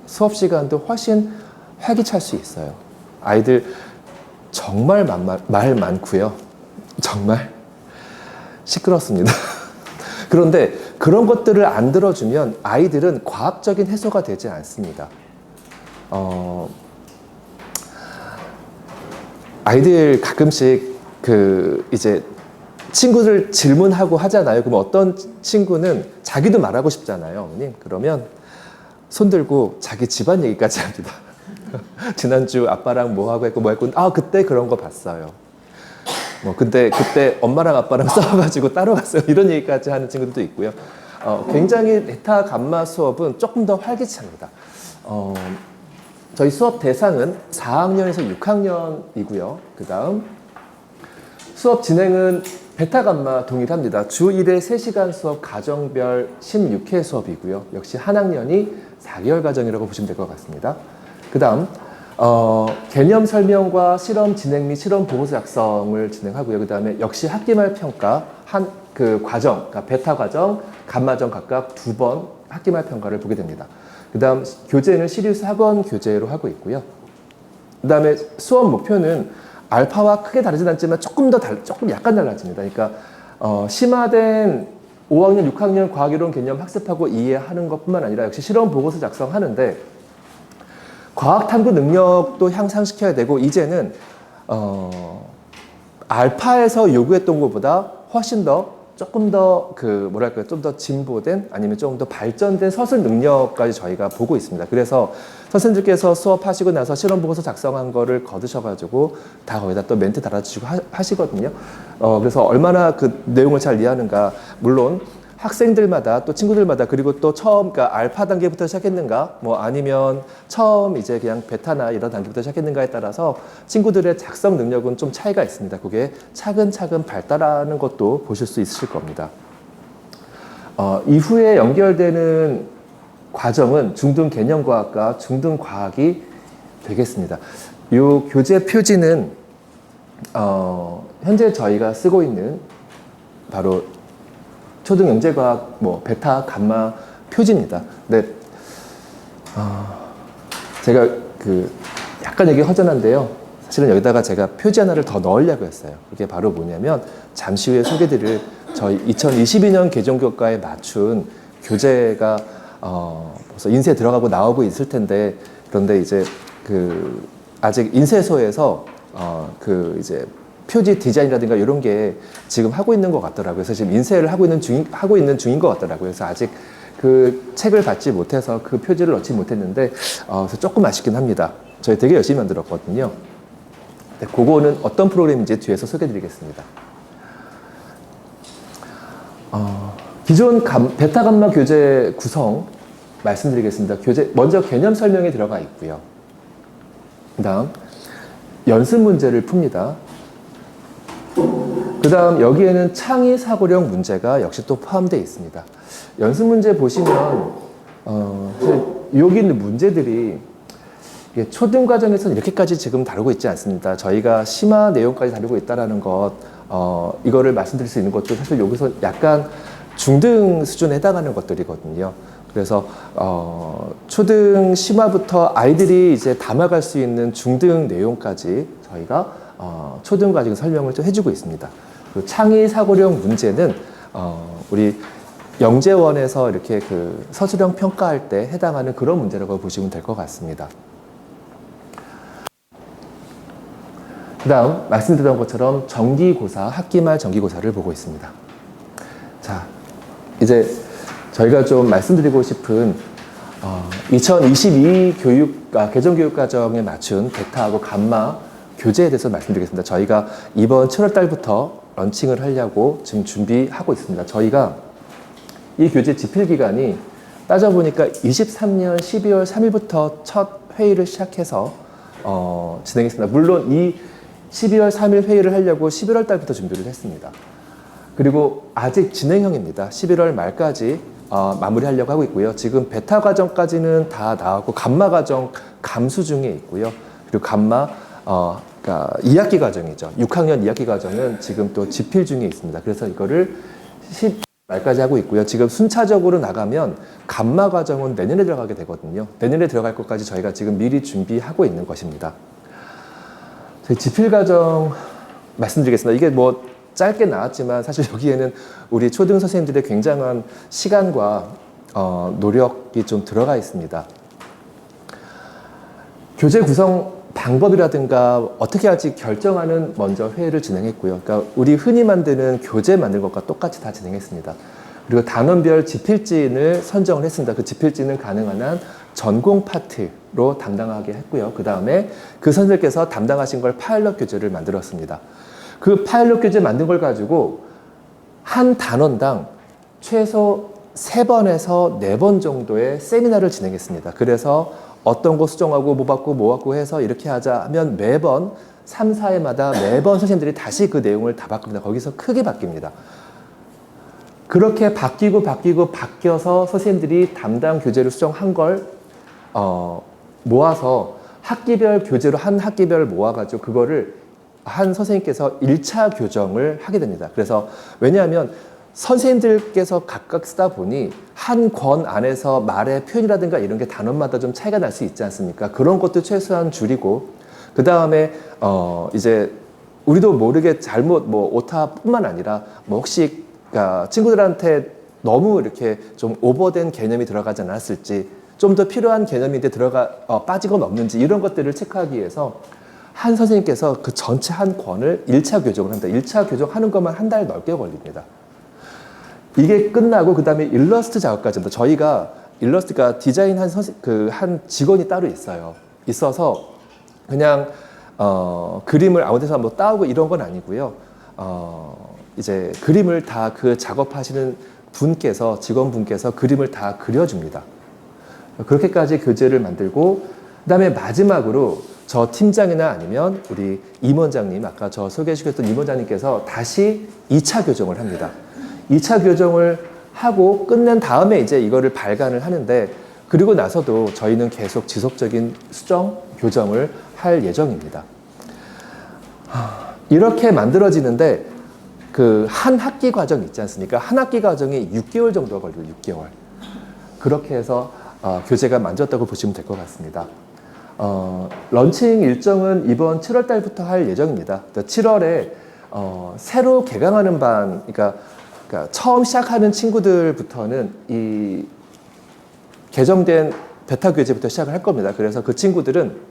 수업 시간도 훨씬 활기찰 수 있어요. 아이들 정말 말 많고요. 정말 시끄럽습니다. 그런데 그런 것들을 안 들어주면 아이들은 과학적인 해소가 되지 않습니다. 아이들 가끔씩 이제 친구들 질문하고 하잖아요. 그럼 어떤 친구는 자기도 말하고 싶잖아요, 어머님. 그러면 손 들고 자기 집안 얘기까지 합니다. 지난주 아빠랑 뭐 하고 했고 뭐 했고, 그때 그런 거 봤어요. 근데 그때 엄마랑 아빠랑 싸워가지고 따로 갔어요. 이런 얘기까지 하는 친구들도 있고요. 굉장히 베타 감마 수업은 조금 더 활기찹니다. 저희 수업 대상은 4학년에서 6학년이고요. 그 다음 수업 진행은 베타 감마 동일합니다. 주 1회 3시간 수업 가정별 16회 수업이고요. 역시 한 학년이 4개월 과정이라고 보시면 될 것 같습니다. 그 다음 개념 설명과 실험 진행 및 실험 보고서 작성을 진행하고요. 그 다음에 역시 학기말 평가 과정, 그러니까 베타 과정, 감마정 각각 2번 학기말 평가를 보게 됩니다. 그 다음 교재는 시리우스 학원 교재로 하고 있고요. 그 다음에 수업 목표는 알파와 크게 다르진 않지만 조금 약간 달라집니다. 그러니까 심화된 5학년, 6학년 과학이론 개념 학습하고 이해하는 것뿐만 아니라 역시 실험 보고서 작성하는데 과학 탐구 능력도 향상시켜야 되고 이제는 알파에서 요구했던 것보다 훨씬 더 조금 더 좀 더 진보된 아니면 조금 더 발전된 서술 능력까지 저희가 보고 있습니다. 그래서 선생님들께서 수업하시고 나서 실험 보고서 작성한 거를 거두셔가지고 다 거기다 또 멘트 달아주시고 하시거든요. 그래서 얼마나 그 내용을 잘 이해하는가, 물론 학생들마다 또 친구들마다 그리고 또 처음 그러니까 알파 단계부터 시작했는가 뭐 아니면 처음 이제 그냥 베타나 이런 단계부터 시작했는가에 따라서 친구들의 작성 능력은 좀 차이가 있습니다. 그게 차근차근 발달하는 것도 보실 수 있으실 겁니다. 이후에 연결되는 과정은 중등 개념과학과 중등 과학이 되겠습니다. 이 교재 표지는 현재 저희가 쓰고 있는 바로 초등 영재과학 베타 감마 표지입니다. 근데 제가 약간 얘기 허전한데요. 사실은 여기다가 제가 표지 하나를 더 넣으려고 했어요. 그게 바로 뭐냐면 잠시 후에 소개드릴 저희 2022년 개종교과에 맞춘 교재가 벌써 인쇄 들어가고 나오고 있을 텐데, 그런데 이제 아직 인쇄소에서 이제 표지 디자인이라든가 이런 게 지금 하고 있는 것 같더라고요. 그래서 지금 인쇄를 하고 있는 중인 것 같더라고요. 그래서 아직 그 책을 받지 못해서 그 표지를 넣지 못했는데, 그래서 조금 아쉽긴 합니다. 저희 되게 열심히 만들었거든요. 네, 그거는 어떤 프로그램인지 뒤에서 소개해드리겠습니다. 기존 베타 감마 교재 구성 말씀드리겠습니다. 먼저 개념 설명이 들어가 있고요. 그 다음 연습 문제를 풉니다. 그 다음 여기에는 창의 사고력 문제가 역시 또 포함되어 있습니다. 연습 문제 보시면 여기 있는 문제들이 초등 과정에서는 이렇게까지 지금 다루고 있지 않습니다. 저희가 심화 내용까지 다루고 있다는 것, 이거를 말씀드릴 수 있는 것도 사실 여기서 약간 중등 수준에 해당하는 것들이거든요. 그래서 초등 심화부터 아이들이 이제 담아갈 수 있는 중등 내용까지 저희가 초등까지 설명을 좀 해주고 있습니다. 그 창의 사고력 문제는 우리 영재원에서 이렇게 그 서술형 평가할 때 해당하는 그런 문제라고 보시면 될 것 같습니다. 그 다음 말씀드렸던 것처럼 정기고사, 학기말 정기고사를 보고 있습니다. 자, 이제 저희가 좀 말씀드리고 싶은 2022 개정교육과정에 맞춘 베타하고 감마 교재에 대해서 말씀드리겠습니다. 저희가 이번 7월 달부터 런칭을 하려고 지금 준비하고 있습니다. 저희가 이 교재 집필 기간이 따져보니까 23년 12월 3일부터 첫 회의를 시작해서 진행했습니다. 물론 이 12월 3일 회의를 하려고 11월 달부터 준비를 했습니다. 그리고 아직 진행형입니다. 11월 말까지 마무리하려고 하고 있고요. 지금 베타 과정까지는 다 나왔고 감마 과정 감수 중에 있고요. 그리고 감마 그러니까 2학기 과정이죠. 6학년 2학기 과정은 지금 또 집필 중에 있습니다. 그래서 이거를 10 말까지 하고 있고요. 지금 순차적으로 나가면 감마 과정은 내년에 들어가게 되거든요. 내년에 들어갈 것까지 저희가 지금 미리 준비하고 있는 것입니다. 저희 집필 과정 말씀드리겠습니다. 이게 뭐 짧게 나왔지만 사실 여기에는 우리 초등 선생님들의 굉장한 시간과 노력이 좀 들어가 있습니다. 교재 구성 방법이라든가 어떻게 할지 결정하는 먼저 회의를 진행했고요. 그러니까 우리 흔히 만드는 교재 만든 것과 똑같이 다 진행했습니다. 그리고 단원별 집필진을 선정을 했습니다. 그 집필진은 가능한 한 전공 파트로 담당하게 했고요. 그 다음에 그 선생님께서 담당하신 걸 파일럿 교재를 만들었습니다. 그 파일럿 교재 만든 걸 가지고 한 단원당 최소 3번에서 4번 정도의 세미나를 진행했습니다. 그래서 어떤 거 수정하고 뭐 받고 뭐 받고 해서 이렇게 하자 하면 매번 3, 4회마다 매번 선생님들이 다시 그 내용을 다 바꿉니다. 거기서 크게 바뀝니다. 그렇게 바뀌어서 선생님들이 담당 교재를 수정한 걸 모아서 학기별 교재로 한 학기별 모아가지고 그거를 한 선생님께서 1차 교정을 하게 됩니다. 그래서 왜냐하면 선생님들께서 각각 쓰다 보니 한 권 안에서 말의 표현이라든가 이런 게 단원마다 좀 차이가 날 수 있지 않습니까? 그런 것도 최소한 줄이고 그 다음에 이제 우리도 모르게 잘못 뭐 오타뿐만 아니라 뭐 혹시 친구들한테 너무 이렇게 좀 오버된 개념이 들어가지 않았을지 좀 더 필요한 개념인데 빠지건 없는지 이런 것들을 체크하기 위해서 한 선생님께서 그 전체 한 권을 1차 교정을 합니다. 1차 교정하는 것만 한 달 넘게 걸립니다. 이게 끝나고 그 다음에 일러스트 작업까지 합니다. 저희가 일러스트가 디자인한 한 직원이 따로 있어요. 있어서 그냥 그림을 아무 데서 뭐 따오고 이런 건 아니고요. 이제 그림을 다 그 작업하시는 분께서 직원분께서 그림을 다 그려줍니다. 그렇게까지 교재를 만들고 그다음에 마지막으로 저 팀장이나 아니면 우리 임원장님 아까 저 소개해주셨던 임원장님께서 다시 2차 교정을 합니다. 2차 교정을 하고 끝낸 다음에 이제 이거를 발간을 하는데 그리고 나서도 저희는 계속 지속적인 수정, 교정을 할 예정입니다. 이렇게 만들어지는데 그 한 학기 과정 있지 않습니까? 한 학기 과정이 6개월 정도가 걸려요. 6개월. 그렇게 해서 교재가 만졌다고 보시면 될 것 같습니다. 런칭 일정은 이번 7월 달부터 할 예정입니다. 7월에 새로 개강하는 반, 그러니까 처음 시작하는 친구들부터는 이 개정된 베타 교재부터 시작을 할 겁니다. 그래서 그 친구들은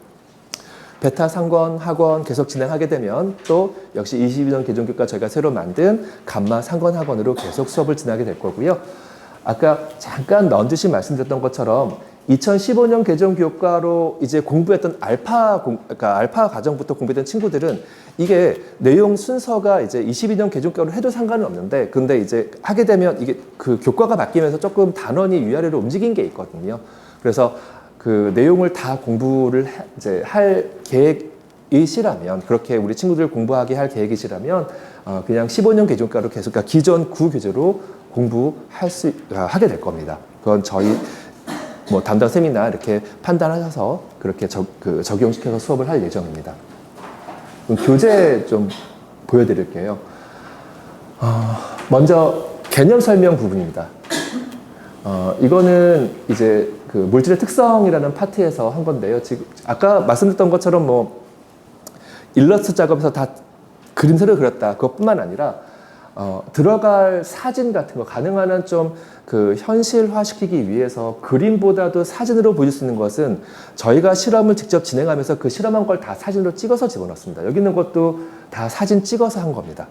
베타 상권, 학원 계속 진행하게 되면 또 역시 22년 개정교과 저희가 새로 만든 감마 상권 학원으로 계속 수업을 진행하게 될 거고요. 아까 잠깐 넌지시 말씀드렸던 것처럼 2015년 개정교과로 이제 공부했던 알파 과정부터 공부했던 친구들은 이게 내용 순서가 이제 22년 개정교과로 해도 상관은 없는데 근데 이제 하게 되면 이게 그 교과가 바뀌면서 조금 단원이 위아래로 움직인 게 있거든요. 그래서 그 내용을 다 공부를 이제 할 계획이시라면 그렇게 우리 친구들 공부하게 할 계획이시라면 그냥 15년 개정교과로 계속 그러니까 기존 구교재로 하게 될 겁니다. 그건 저희 뭐 담당 세미나 이렇게 판단하셔서 그렇게 적용시켜서 수업을 할 예정입니다. 그럼 교재 좀 보여드릴게요. 먼저 개념 설명 부분입니다. 이거는 이제 그 물질의 특성이라는 파트에서 한 건데요. 지금 아까 말씀드렸던 것처럼 뭐 일러스트 작업에서 다 그림새를 그렸다. 그것뿐만 아니라 들어갈 사진 같은 거 가능한 한 좀 그 현실화시키기 위해서 그림보다도 사진으로 보여줄 수 있는 것은 저희가 실험을 직접 진행하면서 그 실험한 걸 다 사진으로 찍어서 집어넣습니다. 여기 있는 것도 다 사진 찍어서 한 겁니다.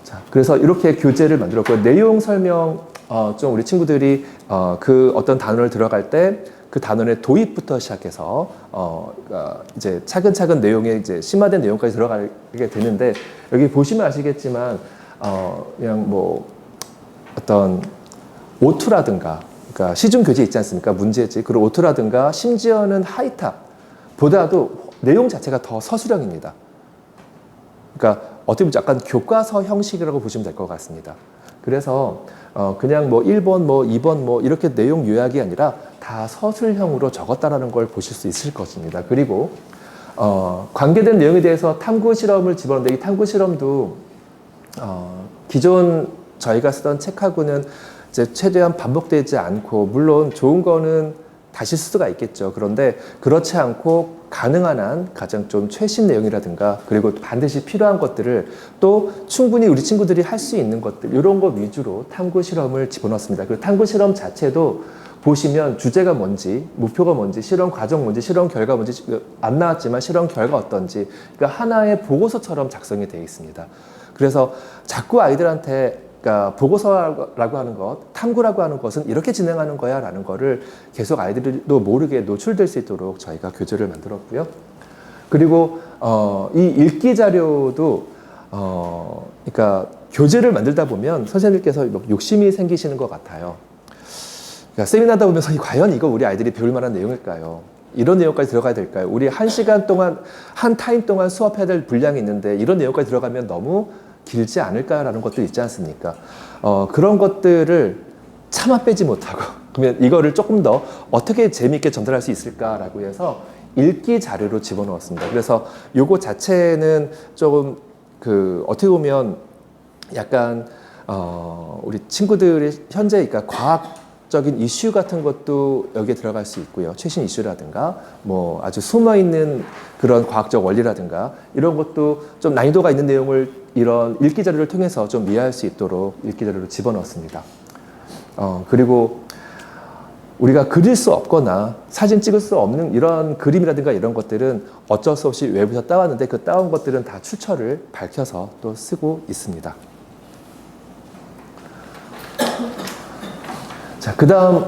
자, 그래서 이렇게 교재를 만들었고 내용 설명 좀 우리 친구들이 그 어떤 단어를 들어갈 때 그 단어의 도입부터 시작해서 이제 차근차근 내용에 이제 심화된 내용까지 들어가게 되는데 여기 보시면 아시겠지만 그냥 뭐 어떤 오투라든가 그러니까 시중 교재 있지 않습니까? 문제집 그리고 오투라든가 심지어는 하이탑보다도 내용 자체가 더 서술형입니다. 그러니까 어떻게 보면 약간 교과서 형식이라고 보시면 될 것 같습니다. 그래서 그냥 뭐 1번, 뭐 2번 뭐 이렇게 내용 요약이 아니라 다 서술형으로 적었다라는 걸 보실 수 있을 것입니다. 그리고 관계된 내용에 대해서 탐구 실험을 집어넣는데 이 탐구 실험도 기존 저희가 쓰던 책하고는 이제 최대한 반복되지 않고 물론 좋은 거는 다시 쓸 수가 있겠죠. 그런데 그렇지 않고 가능한 한 가장 좀 최신 내용이라든가 그리고 반드시 필요한 것들을 또 충분히 우리 친구들이 할 수 있는 것들 이런 것 위주로 탐구 실험을 집어넣습니다. 그리고 탐구 실험 자체도 보시면 주제가 뭔지, 목표가 뭔지, 실험 과정 뭔지, 실험 결과 뭔지 안 나왔지만 실험 결과 어떤지 그러니까 하나의 보고서처럼 작성이 되어 있습니다. 그래서 자꾸 아이들한테 그러니까 보고서라고 하는 것, 탐구라고 하는 것은 이렇게 진행하는 거야 라는 거를 계속 아이들도 모르게 노출될 수 있도록 저희가 교재를 만들었고요. 그리고 이 읽기 자료도 그러니까 교재를 만들다 보면 선생님께서 욕심이 생기시는 것 같아요. 그러니까 세미나다 보면서 과연 이거 우리 아이들이 배울 만한 내용일까요? 이런 내용까지 들어가야 될까요? 우리 한 시간 동안, 한 타임 동안 수업해야 될 분량이 있는데 이런 내용까지 들어가면 너무 길지 않을까라는 것도 있지 않습니까? 그런 것들을 차마 빼지 못하고 그러면 이거를 조금 더 어떻게 재미있게 전달할 수 있을까라고 해서 읽기 자료로 집어넣었습니다. 그래서 요거 자체는 조금 그 어떻게 보면 약간 우리 친구들이 현재 그러니까 과학적인 이슈 같은 것도 여기에 들어갈 수 있고요. 최신 이슈라든가 뭐 아주 숨어 있는 그런 과학적 원리라든가 이런 것도 좀 난이도가 있는 내용을 이런 읽기 자료를 통해서 좀 이해할 수 있도록 읽기 자료를 집어넣었습니다. 그리고 우리가 그릴 수 없거나 사진 찍을 수 없는 이런 그림이라든가 이런 것들은 어쩔 수 없이 외부에서 따왔는데 그 따온 것들은 다 출처를 밝혀서 또 쓰고 있습니다. 자, 그 다음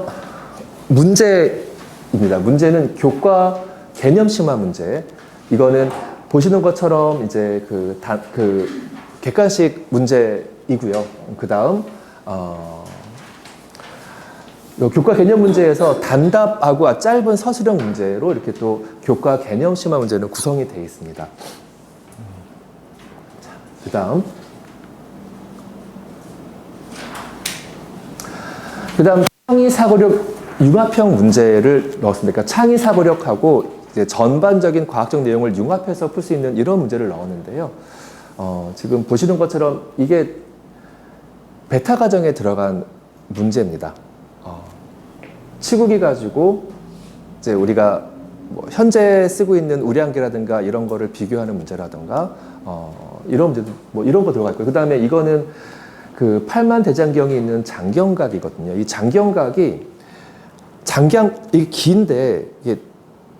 문제입니다. 문제는 교과 개념 심화 문제. 이거는 보시는 것처럼 이제 그 객관식 문제이고요. 그 다음 교과 개념 문제에서 단답하고 짧은 서술형 문제로 이렇게 또 교과 개념 심화 문제는 구성이 되어 있습니다. 그 다음 창의사고력 융합형 문제를 넣었습니다. 그러니까 창의사고력하고 이제 전반적인 과학적 내용을 융합해서 풀 수 있는 이런 문제를 넣었는데요. 지금 보시는 것처럼 이게 베타 과정에 들어간 문제입니다. 치국이 가지고 이제 우리가 뭐 현재 쓰고 있는 우량계라든가 이런 거를 비교하는 문제라든가 이런 문제도 뭐 이런 거 들어가 있고요. 그 다음에 이거는 그 팔만 대장경이 있는 장경각이거든요. 이 장경각이 이게 긴데 이게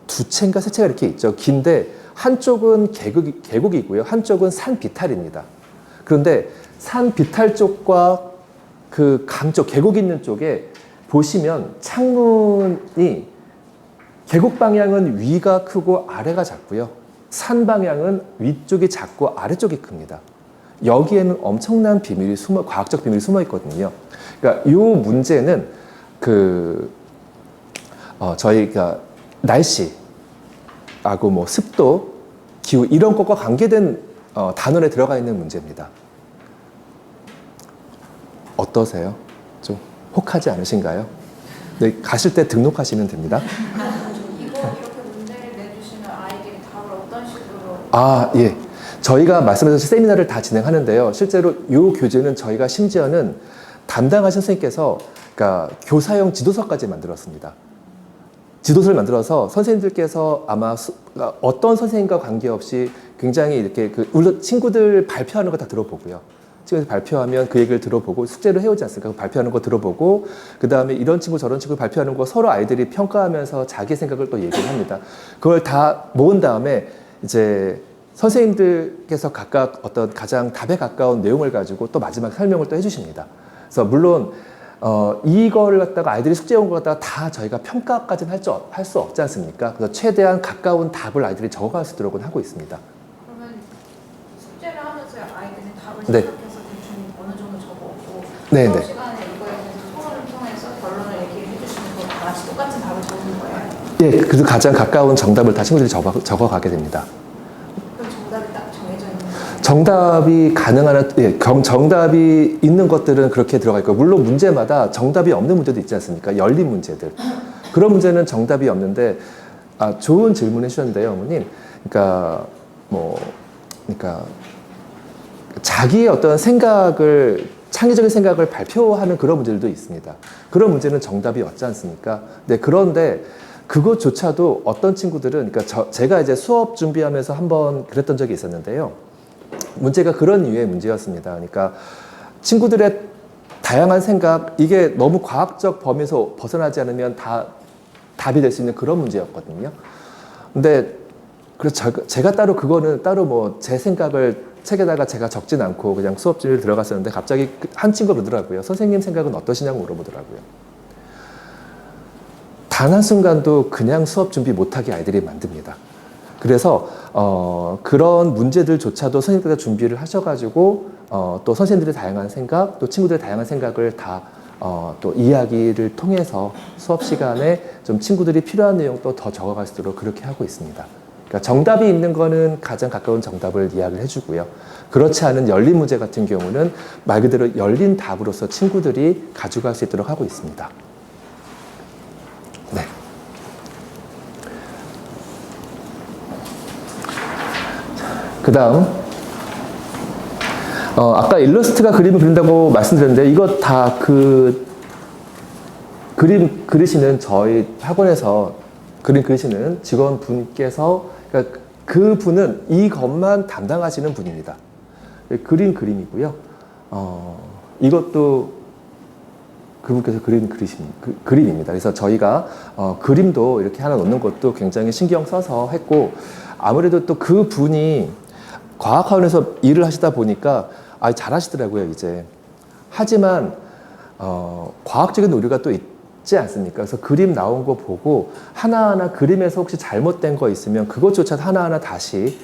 두 채인가 세 채가 이렇게 있죠. 긴데 한쪽은 계곡이고요. 한쪽은 산 비탈입니다. 그런데 산 비탈 쪽과 그 강 쪽, 계곡 있는 쪽에 보시면 창문이 계곡 방향은 위가 크고 아래가 작고요. 산 방향은 위쪽이 작고 아래쪽이 큽니다. 여기에는 엄청난 비밀이 과학적 비밀이 숨어 있거든요. 그러니까 이 문제는 저희가 날씨하고 뭐 습도, 기후 이런 것과 관계된 단원에 들어가 있는 문제입니다. 어떠세요? 좀 혹하지 않으신가요? 네, 가실 때 등록하시면 됩니다. 이렇게 문제를 내주시면 아이들이 답을 어떤 식으로? 예. 저희가 말씀하신 세미나를 다 진행하는데요. 실제로 이 교재는 저희가 심지어는 담당하신 선생님께서 그러니까 교사용 지도서까지 만들었습니다. 지도서를 만들어서 선생님들께서 아마 그러니까 어떤 선생님과 관계없이 굉장히 이렇게 물론 친구들 발표하는 거 다 들어보고요. 친구들 발표하면 그 얘기를 들어보고 숙제를 해오지 않습니까? 발표하는 거 들어보고 그 다음에 이런 친구 저런 친구 발표하는 거 서로 아이들이 평가하면서 자기 생각을 또 얘기를 합니다. 그걸 다 모은 다음에 이제 선생님들께서 각각 어떤 가장 답에 가까운 내용을 가지고 또 마지막 설명을 또 해주십니다. 그래서 물론 이거를 갖다가 아이들이 숙제 온 걸 갖다가 다 저희가 평가까지는 할 수 없지 않습니까? 그래서 최대한 가까운 답을 아이들이 적어갈 수 있도록 하고 있습니다. 그러면 숙제를 하면서 아이들이 답을 네. 생각해서 대충 어느 정도 적어오고 네, 수업 네. 시간에 이거에 대해서 토론을 통해서 결론을 얘기해 주시는 거 다 같이 똑같은 답을 적는 거예요? 예, 그래서 가장 가까운 정답을 다 친구들이 적어가게 됩니다. 그럼 정답이 딱 정해져 있는 거예요? 정답이 가능한 정답이 있는 것들은 그렇게 들어가 있고 물론 문제마다 정답이 없는 문제도 있지 않습니까? 열린 문제들 그런 문제는 정답이 없는데 좋은 질문 해주셨는데요, 어머님. 그러니까 자기의 어떤 생각을 창의적인 생각을 발표하는 그런 문제들도 있습니다. 그런 문제는 정답이 없지 않습니까? 네, 그런데 그것조차도 어떤 친구들은 그러니까 제가 이제 수업 준비하면서 한번 그랬던 적이 있었는데요. 문제가 그런 류의 문제였습니다. 그러니까 친구들의 다양한 생각, 이게 너무 과학적 범위에서 벗어나지 않으면 다 답이 될 수 있는 그런 문제였거든요. 근데 그래서 제가 따로 그거는 따로 뭐 제 생각을 책에다가 제가 적진 않고 그냥 수업 준비를 들어갔었는데 갑자기 한 친구가 그러더라고요. 선생님 생각은 어떠시냐고 물어보더라고요. 단 한순간도 그냥 수업 준비 못하게 아이들이 만듭니다. 그래서 그런 문제들조차도 선생님께서 준비를 하셔가지고 또 선생님들의 다양한 생각, 또 친구들의 다양한 생각을 다 또 이야기를 통해서 수업 시간에 좀 친구들이 필요한 내용도 더 적어갈 수 있도록 그렇게 하고 있습니다. 그러니까 정답이 있는 거는 가장 가까운 정답을 이야기를 해주고요. 그렇지 않은 열린 문제 같은 경우는 말 그대로 열린 답으로서 친구들이 가져갈 수 있도록 하고 있습니다. 네. 그 다음 아까 일러스트가 그림을 그린다고 말씀드렸는데 이거 다 그림 그리시는 저희 학원에서 그림 그리시는 직원분께서 그러니까 그 분은 이것만 담당하시는 분입니다. 그림이고요. 이것도 그분께서 그리신 그림입니다. 그래서 저희가 그림도 이렇게 하나 넣는 것도 굉장히 신경 써서 했고 아무래도 또 그 분이 과학학원에서 일을 하시다 보니까 잘하시더라고요, 이제. 하지만 과학적인 오류가 또 있지 않습니까? 그래서 그림 나온 거 보고 하나하나 그림에서 혹시 잘못된 거 있으면 그것조차 하나하나 다시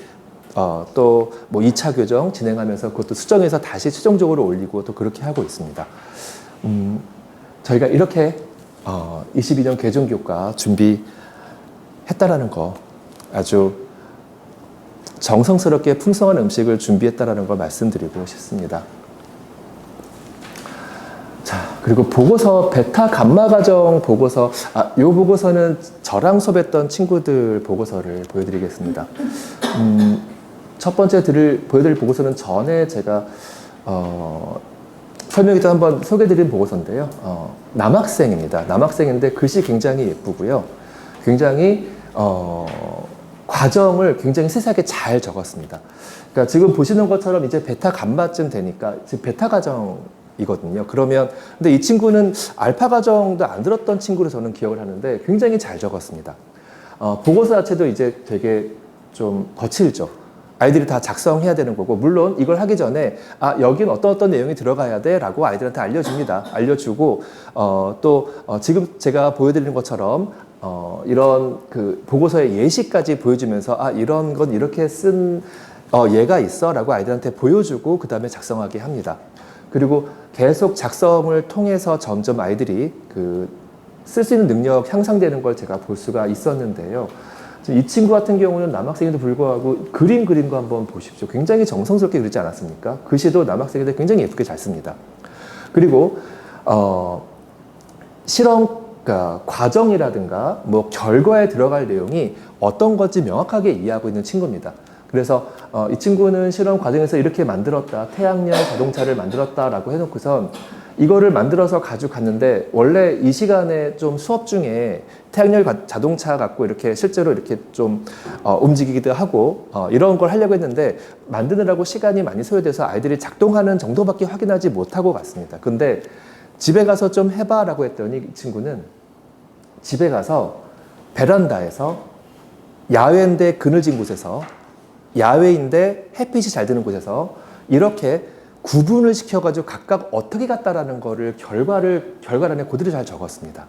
또 뭐 2차 교정 진행하면서 그것도 수정해서 다시 최종적으로 올리고 또 그렇게 하고 있습니다. 저희가 이렇게 22년 개종교과 준비했다라는 거 아주 정성스럽게 풍성한 음식을 준비했다라는 걸 말씀드리고 싶습니다. 자, 그리고 보고서 베타 감마 과정 보고서 이 보고서는 저랑 수업했던 친구들 보고서를 보여드리겠습니다. 첫 번째 보여드릴 보고서는 전에 제가 설명회 때 한번 소개해드린 보고서인데요. 남학생입니다. 남학생인데 글씨 굉장히 예쁘고요. 굉장히 과정을 굉장히 세세하게 잘 적었습니다. 그러니까 지금 보시는 것처럼 이제 베타 감마쯤 되니까 지금 베타 과정이거든요. 그러면 근데 이 친구는 알파 과정도 안 들었던 친구로 저는 기억을 하는데 굉장히 잘 적었습니다. 보고서 자체도 이제 되게 좀 거칠죠. 아이들이 다 작성해야 되는 거고 물론 이걸 하기 전에 여긴 어떤 내용이 들어가야 돼 라고 아이들한테 알려줍니다. 알려주고 또 지금 제가 보여드리는 것처럼 이런 그 보고서의 예시까지 보여주면서 이런 건 이렇게 쓴 예가 있어 라고 아이들한테 보여주고 그 다음에 작성하게 합니다. 그리고 계속 작성을 통해서 점점 아이들이 쓸 수 있는 능력 향상되는 걸 제가 볼 수가 있었는데요. 이 친구 같은 경우는 남학생에도 불구하고 그린 거 한번 보십시오. 굉장히 정성스럽게 그리지 않았습니까? 글씨도 남학생인데 굉장히 예쁘게 잘 씁니다. 그리고 실험 그러니까 과정이라든가 뭐 결과에 들어갈 내용이 어떤 건지 명확하게 이해하고 있는 친구입니다. 그래서 이 친구는 실험 과정에서 이렇게 만들었다, 태양열 자동차를 만들었다라고 해놓고선 이거를 만들어서 가지고 갔는데 원래 이 시간에 좀 수업 중에 태양열 자동차 갖고 이렇게 실제로 이렇게 좀 움직이기도 하고 이런 걸 하려고 했는데 만드느라고 시간이 많이 소요돼서 아이들이 작동하는 정도밖에 확인하지 못하고 갔습니다. 근데 집에 가서 좀 해봐라고 했더니 이 친구는 집에 가서 베란다에서 야외인데 그늘진 곳에서 야외인데 햇빛이 잘 드는 곳에서 이렇게 구분을 시켜가지고 각각 어떻게 갔다라는 거를 결과란에 그대로 잘 적었습니다.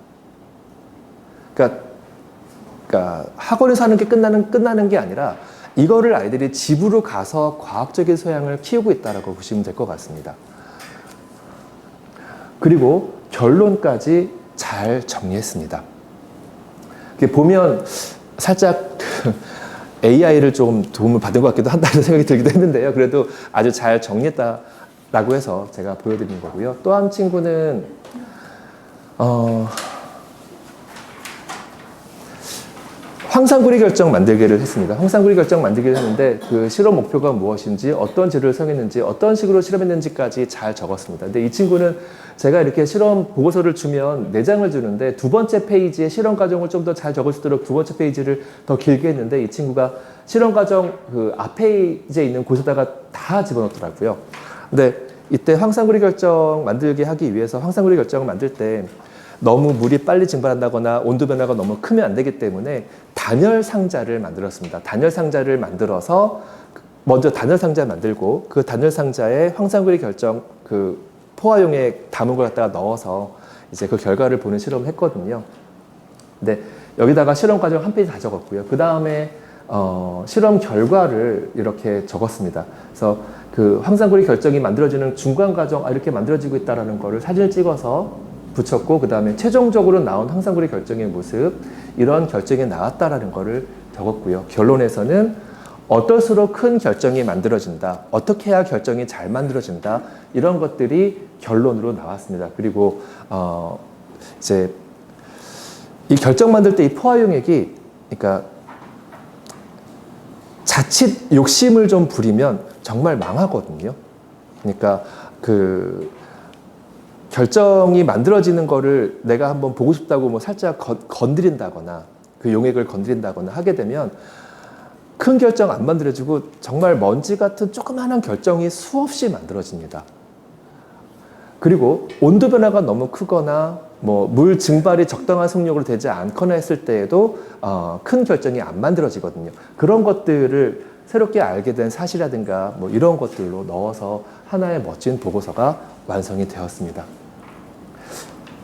그러니까 학원에서 하는 게 끝나는 게 아니라 이거를 아이들이 집으로 가서 과학적인 소양을 키우고 있다라고 보시면 될 것 같습니다. 그리고 결론까지 잘 정리했습니다. 보면 살짝 AI를 좀 도움을 받은 것 같기도 한다는 생각이 들기도 했는데요. 그래도 아주 잘 정리했다라고 해서 제가 보여드린 거고요. 또 한 친구는 황상구리 결정 만들기를 했습니다. 황상구리 결정 만들기를 했는데 그 실험 목표가 무엇인지 어떤 재료를 사용했는지 어떤 식으로 실험했는지까지 잘 적었습니다. 근데 이 친구는 제가 이렇게 실험 보고서를 주면 4장을 주는데 두 번째 페이지에 실험 과정을 좀 더 잘 적을 수 있도록 두 번째 페이지를 더 길게 했는데 이 친구가 실험 과정 그 앞에 이제 있는 곳에다가 다 집어넣더라고요. 근데 이때 황상구리 결정 만들게 하기 위해서 황상구리 결정을 만들 때 너무 물이 빨리 증발한다거나 온도 변화가 너무 크면 안 되기 때문에 단열 상자를 만들었습니다. 단열 상자를 만들어서 먼저 단열 상자 만들고 그 단열 상자에 황상구리 결정 그 포화용에 담은 걸 갖다가 넣어서 이제 그 결과를 보는 실험을 했거든요. 근데 여기다가 실험 과정 한 페이지 다 적었고요. 그 다음에 실험 결과를 이렇게 적었습니다. 그래서 그 황상구리 결정이 만들어지는 중간 과정 이렇게 만들어지고 있다라는 거를 사진을 찍어서 붙였고 그 다음에 최종적으로 나온 황상구리 결정의 모습 이런 결정이 나왔다라는 거를 적었고요. 결론에서는 어떨수록 큰 결정이 만들어진다. 어떻게 해야 결정이 잘 만들어진다. 이런 것들이 결론으로 나왔습니다. 그리고 이제 이 결정 만들 때 이 포화용액이 그러니까 자칫 욕심을 좀 부리면 정말 망하거든요. 그러니까 그 결정이 만들어지는 거를 내가 한번 보고 싶다고 뭐 살짝 건드린다거나 그 용액을 건드린다거나 하게 되면 큰 결정 안 만들어지고 정말 먼지 같은 조그마한 결정이 수없이 만들어집니다. 그리고 온도 변화가 너무 크거나 뭐 물 증발이 적당한 속력으로 되지 않거나 했을 때에도 큰 결정이 안 만들어지거든요. 그런 것들을 새롭게 알게 된 사실이라든가 뭐 이런 것들로 넣어서 하나의 멋진 보고서가 완성이 되었습니다.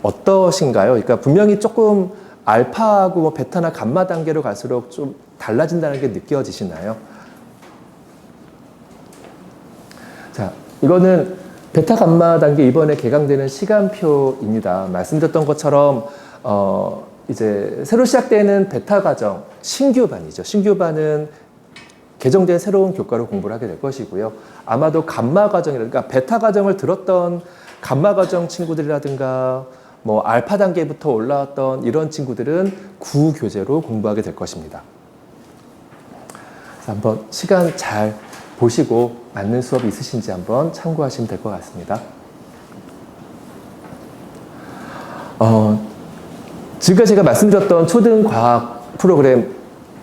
어떠신가요? 그러니까 분명히 조금 알파하고 뭐 베타나 감마 단계로 갈수록 좀 달라진다는 게 느껴지시나요? 자, 이거는 베타 감마 단계 이번에 개강되는 시간표입니다. 말씀드렸던 것처럼 이제 새로 시작되는 베타 과정 신규반이죠. 신규반은 개정된 새로운 교과로 공부를 하게 될 것이고요. 아마도 감마 과정이라든가 베타 과정을 들었던 감마 과정 친구들이라든가 뭐 알파 단계부터 올라왔던 이런 친구들은 구교재로 공부하게 될 것입니다. 그래서 한번 시간 잘 보시고 맞는 수업이 있으신지 한번 참고하시면 될 것 같습니다. 지금까지 제가 말씀드렸던 초등과학 프로그램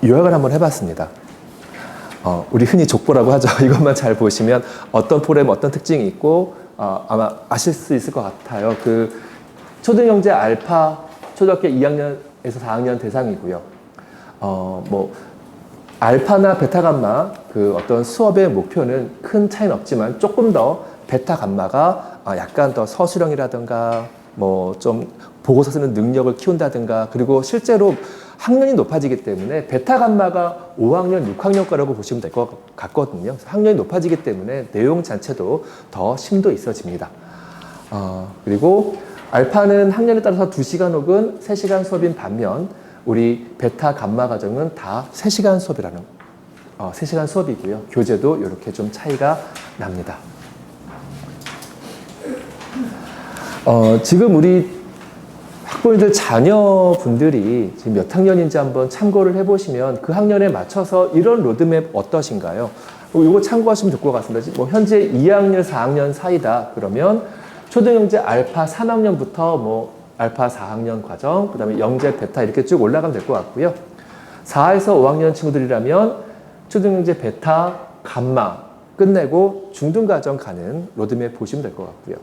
요약을 한번 해봤습니다. 우리 흔히 족보라고 하죠. 이것만 잘 보시면 어떤 프로그램 어떤 특징이 있고 아마 아실 수 있을 것 같아요. 그 초등형제 알파 초등학교 2학년에서 4학년 대상이고요. 뭐 알파나 베타 감마 그 어떤 수업의 목표는 큰 차이는 없지만 조금 더 베타 감마가 약간 더 서술형이라든가 뭐 좀 보고서 쓰는 능력을 키운다든가 그리고 실제로 학년이 높아지기 때문에 베타 감마가 5학년, 6학년 거라고 보시면 될 것 같거든요. 학년이 높아지기 때문에 내용 자체도 더 심도 있어집니다. 그리고 알파는 학년에 따라서 2시간 혹은 3시간 수업인 반면 우리 베타 감마 과정은 다 3시간 수업이라는 3시간 수업이고요. 교재도 이렇게 좀 차이가 납니다. 지금 우리 학부모님들 자녀분들이 지금 몇 학년인지 한번 참고를 해보시면 그 학년에 맞춰서 이런 로드맵 어떠신가요? 이거 참고하시면 될 것 같습니다. 뭐 현재 2학년, 4학년 사이다. 그러면 초등영재 알파 3학년부터 뭐 알파 4학년 과정, 그 다음에 영재, 베타 이렇게 쭉 올라가면 될 것 같고요. 4에서 5학년 친구들이라면 초등영재, 베타, 감마 끝내고 중등과정 가는 로드맵 보시면 될 것 같고요.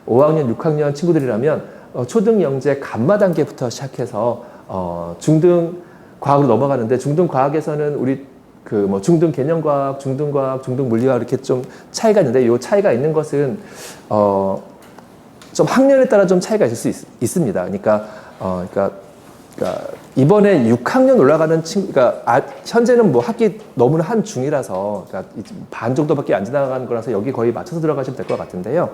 5학년, 6학년 친구들이라면 초등영재 감마 단계부터 시작해서 중등 과학으로 넘어가는데 중등 과학에서는 우리 그 뭐 중등 개념과학, 중등과학, 중등 물리학 이렇게 좀 차이가 있는데 이 차이가 있는 것은 좀 학년에 따라 좀 차이가 있을 수 있습니다. 그러니까 이번에 6학년 올라가는 친구가 현재는 뭐 학기 너무나 한중이라서 그러니까 반 정도밖에 안 지나가는 거라서 여기 거의 맞춰서 들어가시면 될 것 같은데요.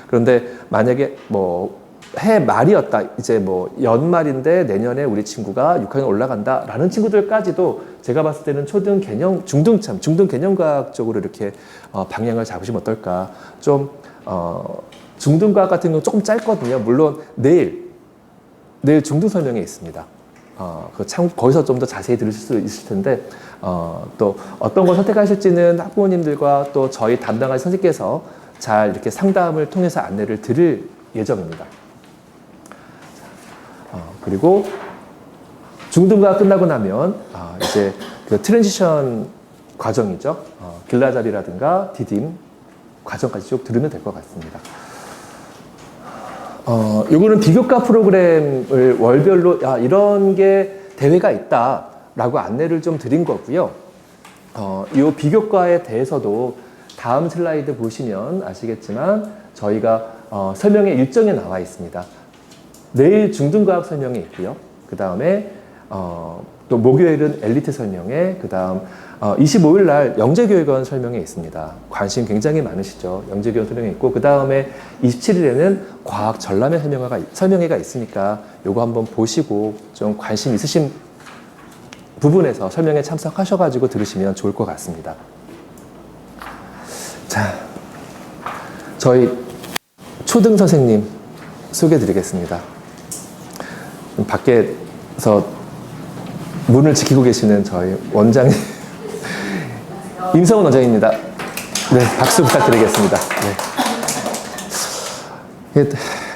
그런데 만약에 뭐 해 말이었다, 이제 뭐 연말인데 내년에 우리 친구가 6학년 올라간다라는 친구들까지도 제가 봤을 때는 초등 개념, 중등 개념과학 쪽으로 이렇게 방향을 잡으시면 어떨까. 좀 중등과학 같은 경우는 조금 짧거든요. 물론 내일 중등 설명회 있습니다. 거기서 좀 더 자세히 들으실 수 있을 텐데, 또 어떤 걸 선택하실지는 학부모님들과 또 저희 담당하신 선생님께서 잘 이렇게 상담을 통해서 안내를 드릴 예정입니다. 그리고 중등과학 끝나고 나면 이제 그 트랜지션 과정이죠. 길라잡이라든가 디딤 과정까지 쭉 들으면 될 것 같습니다. 요거는 비교과 프로그램을 월별로 이런 게 대회가 있다라고 안내를 좀 드린 거고요. 요 비교과에 대해서도 다음 슬라이드 보시면 아시겠지만 저희가 설명의 일정에 나와 있습니다. 내일 중등과학 설명이 있고요. 그 다음에 또 목요일은 엘리트 설명회, 그 다음 25일 날 영재교육원 설명회 있습니다. 관심 굉장히 많으시죠. 영재교육원 설명회 있고, 그 다음에 27일에는 과학 전람회 설명회가 있으니까 요거 한번 보시고 좀 관심 있으신 부분에서 설명회 참석하셔가지고 들으시면 좋을 것 같습니다. 자, 저희 초등 선생님 소개해 드리겠습니다. 밖에서 문을 지키고 계시는 저희 원장님 임성훈 원장입니다. 네, 박수 부탁드리겠습니다. 네.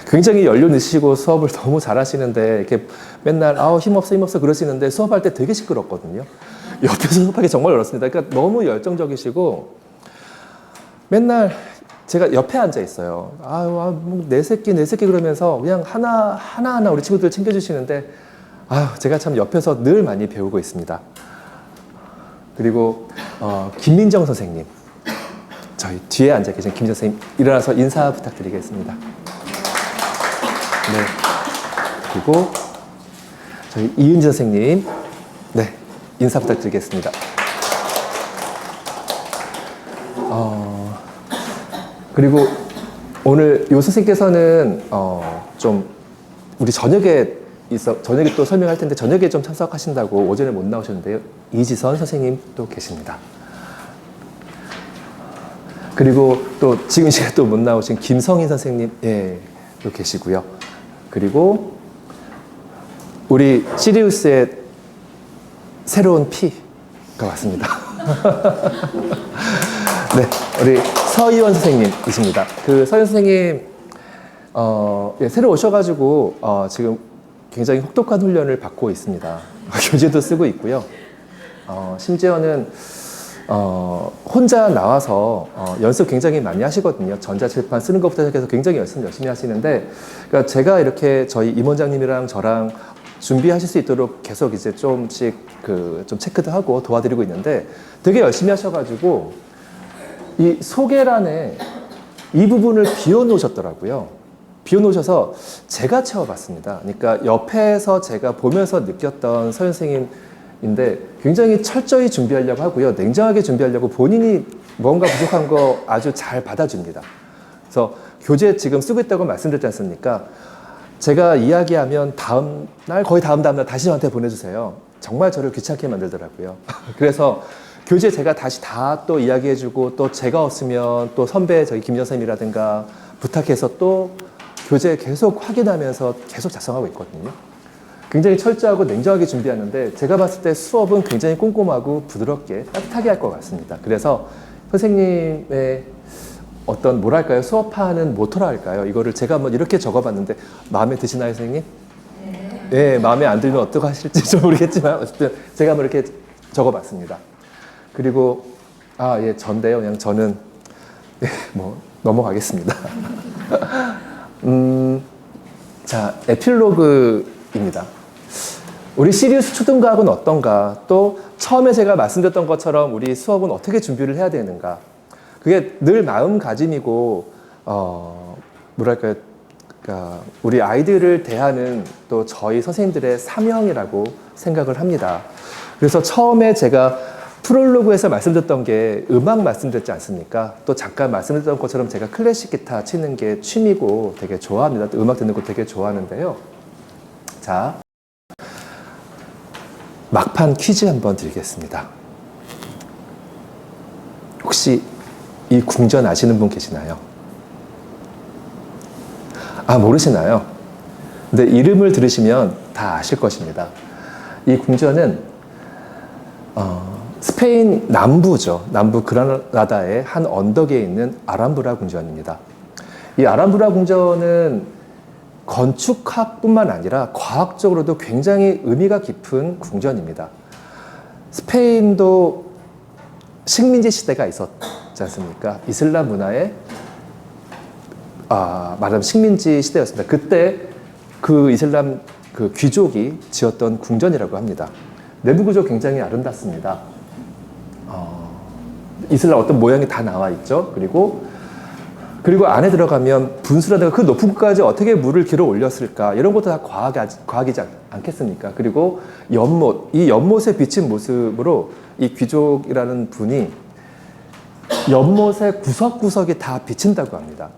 굉장히 연륜 있으시고 수업을 너무 잘하시는데 이렇게 맨날 힘없어 그러시는데 수업할 때 되게 시끄럽거든요. 옆에서 수업하기 정말 어렵습니다. 그러니까 너무 열정적이시고 맨날 제가 옆에 앉아 있어요. 내 새끼 그러면서 그냥 하나하나 우리 친구들 챙겨주시는데, 제가 참 옆에서 늘 많이 배우고 있습니다. 그리고, 김민정 선생님. 저희 뒤에 앉아 계신 김민정 선생님, 일어나서 인사 부탁드리겠습니다. 네. 그리고, 저희 이은지 선생님. 네. 인사 부탁드리겠습니다. 그리고 오늘 요 선생님께서는 좀 우리 저녁에 또 설명할 텐데 저녁에 좀 참석하신다고 오전에 못 나오셨는데요. 이지선 선생님 또 계십니다. 그리고 또 지금 시간에 또 못 나오신 김성인 선생님 또 계시고요. 그리고 우리 시리우스의 새로운 피가 왔습니다. 네, 우리 서희원 선생님이십니다. 그 서희원 선생님, 새로 오셔가지고, 지금 굉장히 혹독한 훈련을 받고 있습니다. 교재도 쓰고 있고요. 심지어는, 혼자 나와서, 연습 굉장히 많이 하시거든요. 전자칠판 쓰는 것부터 시작해서 굉장히 열심히 하시는데, 그러니까 제가 이렇게 저희 임원장님이랑 저랑 준비하실 수 있도록 계속 이제 조금씩 좀 체크도 하고 도와드리고 있는데 되게 열심히 하셔가지고, 이 소개란에 이 부분을 비워놓으셨더라고요. 비워놓으셔서 제가 채워봤습니다. 그러니까 옆에서 제가 보면서 느꼈던 서현 선생님인데 굉장히 철저히 준비하려고 하고요. 냉정하게 준비하려고 본인이 뭔가 부족한 거 아주 잘 받아줍니다. 그래서 교재 지금 쓰고 있다고 말씀드렸지 않습니까? 제가 이야기하면 거의 다음 날 다시 저한테 보내주세요. 정말 저를 귀찮게 만들더라고요. 그래서 교재 제가 다시 다 또 이야기해주고 또 제가 없으면 또 선배 저희 김 여사님이라든가 부탁해서 또 교재 계속 확인하면서 계속 작성하고 있거든요. 굉장히 철저하고 냉정하게 준비하는데 제가 봤을 때 수업은 굉장히 꼼꼼하고 부드럽게 따뜻하게 할 것 같습니다. 그래서 선생님의 어떤 뭐랄까요? 수업하는 모토라 할까요? 이거를 제가 한번 이렇게 적어봤는데 마음에 드시나요, 선생님? 네, 마음에 안 들면 어떻게 하실지 좀 모르겠지만 어쨌든 제가 한번 이렇게 적어봤습니다. 그리고 예, 전데요. 그냥 저는 뭐 넘어가겠습니다. 자, 에필로그입니다. 우리 시리우스 초등과학은 어떤가? 또 처음에 제가 말씀드렸던 것처럼 우리 수업은 어떻게 준비를 해야 되는가? 그게 늘 마음가짐이고 뭐랄까요? 그러니까 우리 아이들을 대하는 또 저희 선생님들의 사명이라고 생각을 합니다. 그래서 처음에 제가 프롤로그에서 말씀드렸던 게 음악 말씀드렸지 않습니까? 또 잠깐 말씀드렸던 것처럼 제가 클래식 기타 치는 게 취미고 되게 좋아합니다. 또 음악 듣는 거 되게 좋아하는데요. 자, 막판 퀴즈 한번 드리겠습니다. 혹시 이 궁전 아시는 분 계시나요? 모르시나요? 근데 이름을 들으시면 다 아실 것입니다. 이 궁전은 스페인 남부죠. 남부 그라나다의 한 언덕에 있는 아람브라 궁전입니다. 이 아람브라 궁전은 건축학뿐만 아니라 과학적으로도 굉장히 의미가 깊은 궁전입니다. 스페인도 식민지 시대가 있었지 않습니까? 이슬람 문화의 말하자면 식민지 시대였습니다. 그때 그 이슬람 그 귀족이 지었던 궁전이라고 합니다. 내부 구조 굉장히 아름답습니다. 이슬람 어떤 모양이 다 나와 있죠. 그리고 안에 들어가면 분수라든가 그 높은 곳까지 어떻게 물을 길어 올렸을까 이런 것도 다 과학이지 않겠습니까? 그리고 연못, 이 연못에 비친 모습으로 이 귀족이라는 분이 연못의 구석구석이 다 비친다고 합니다.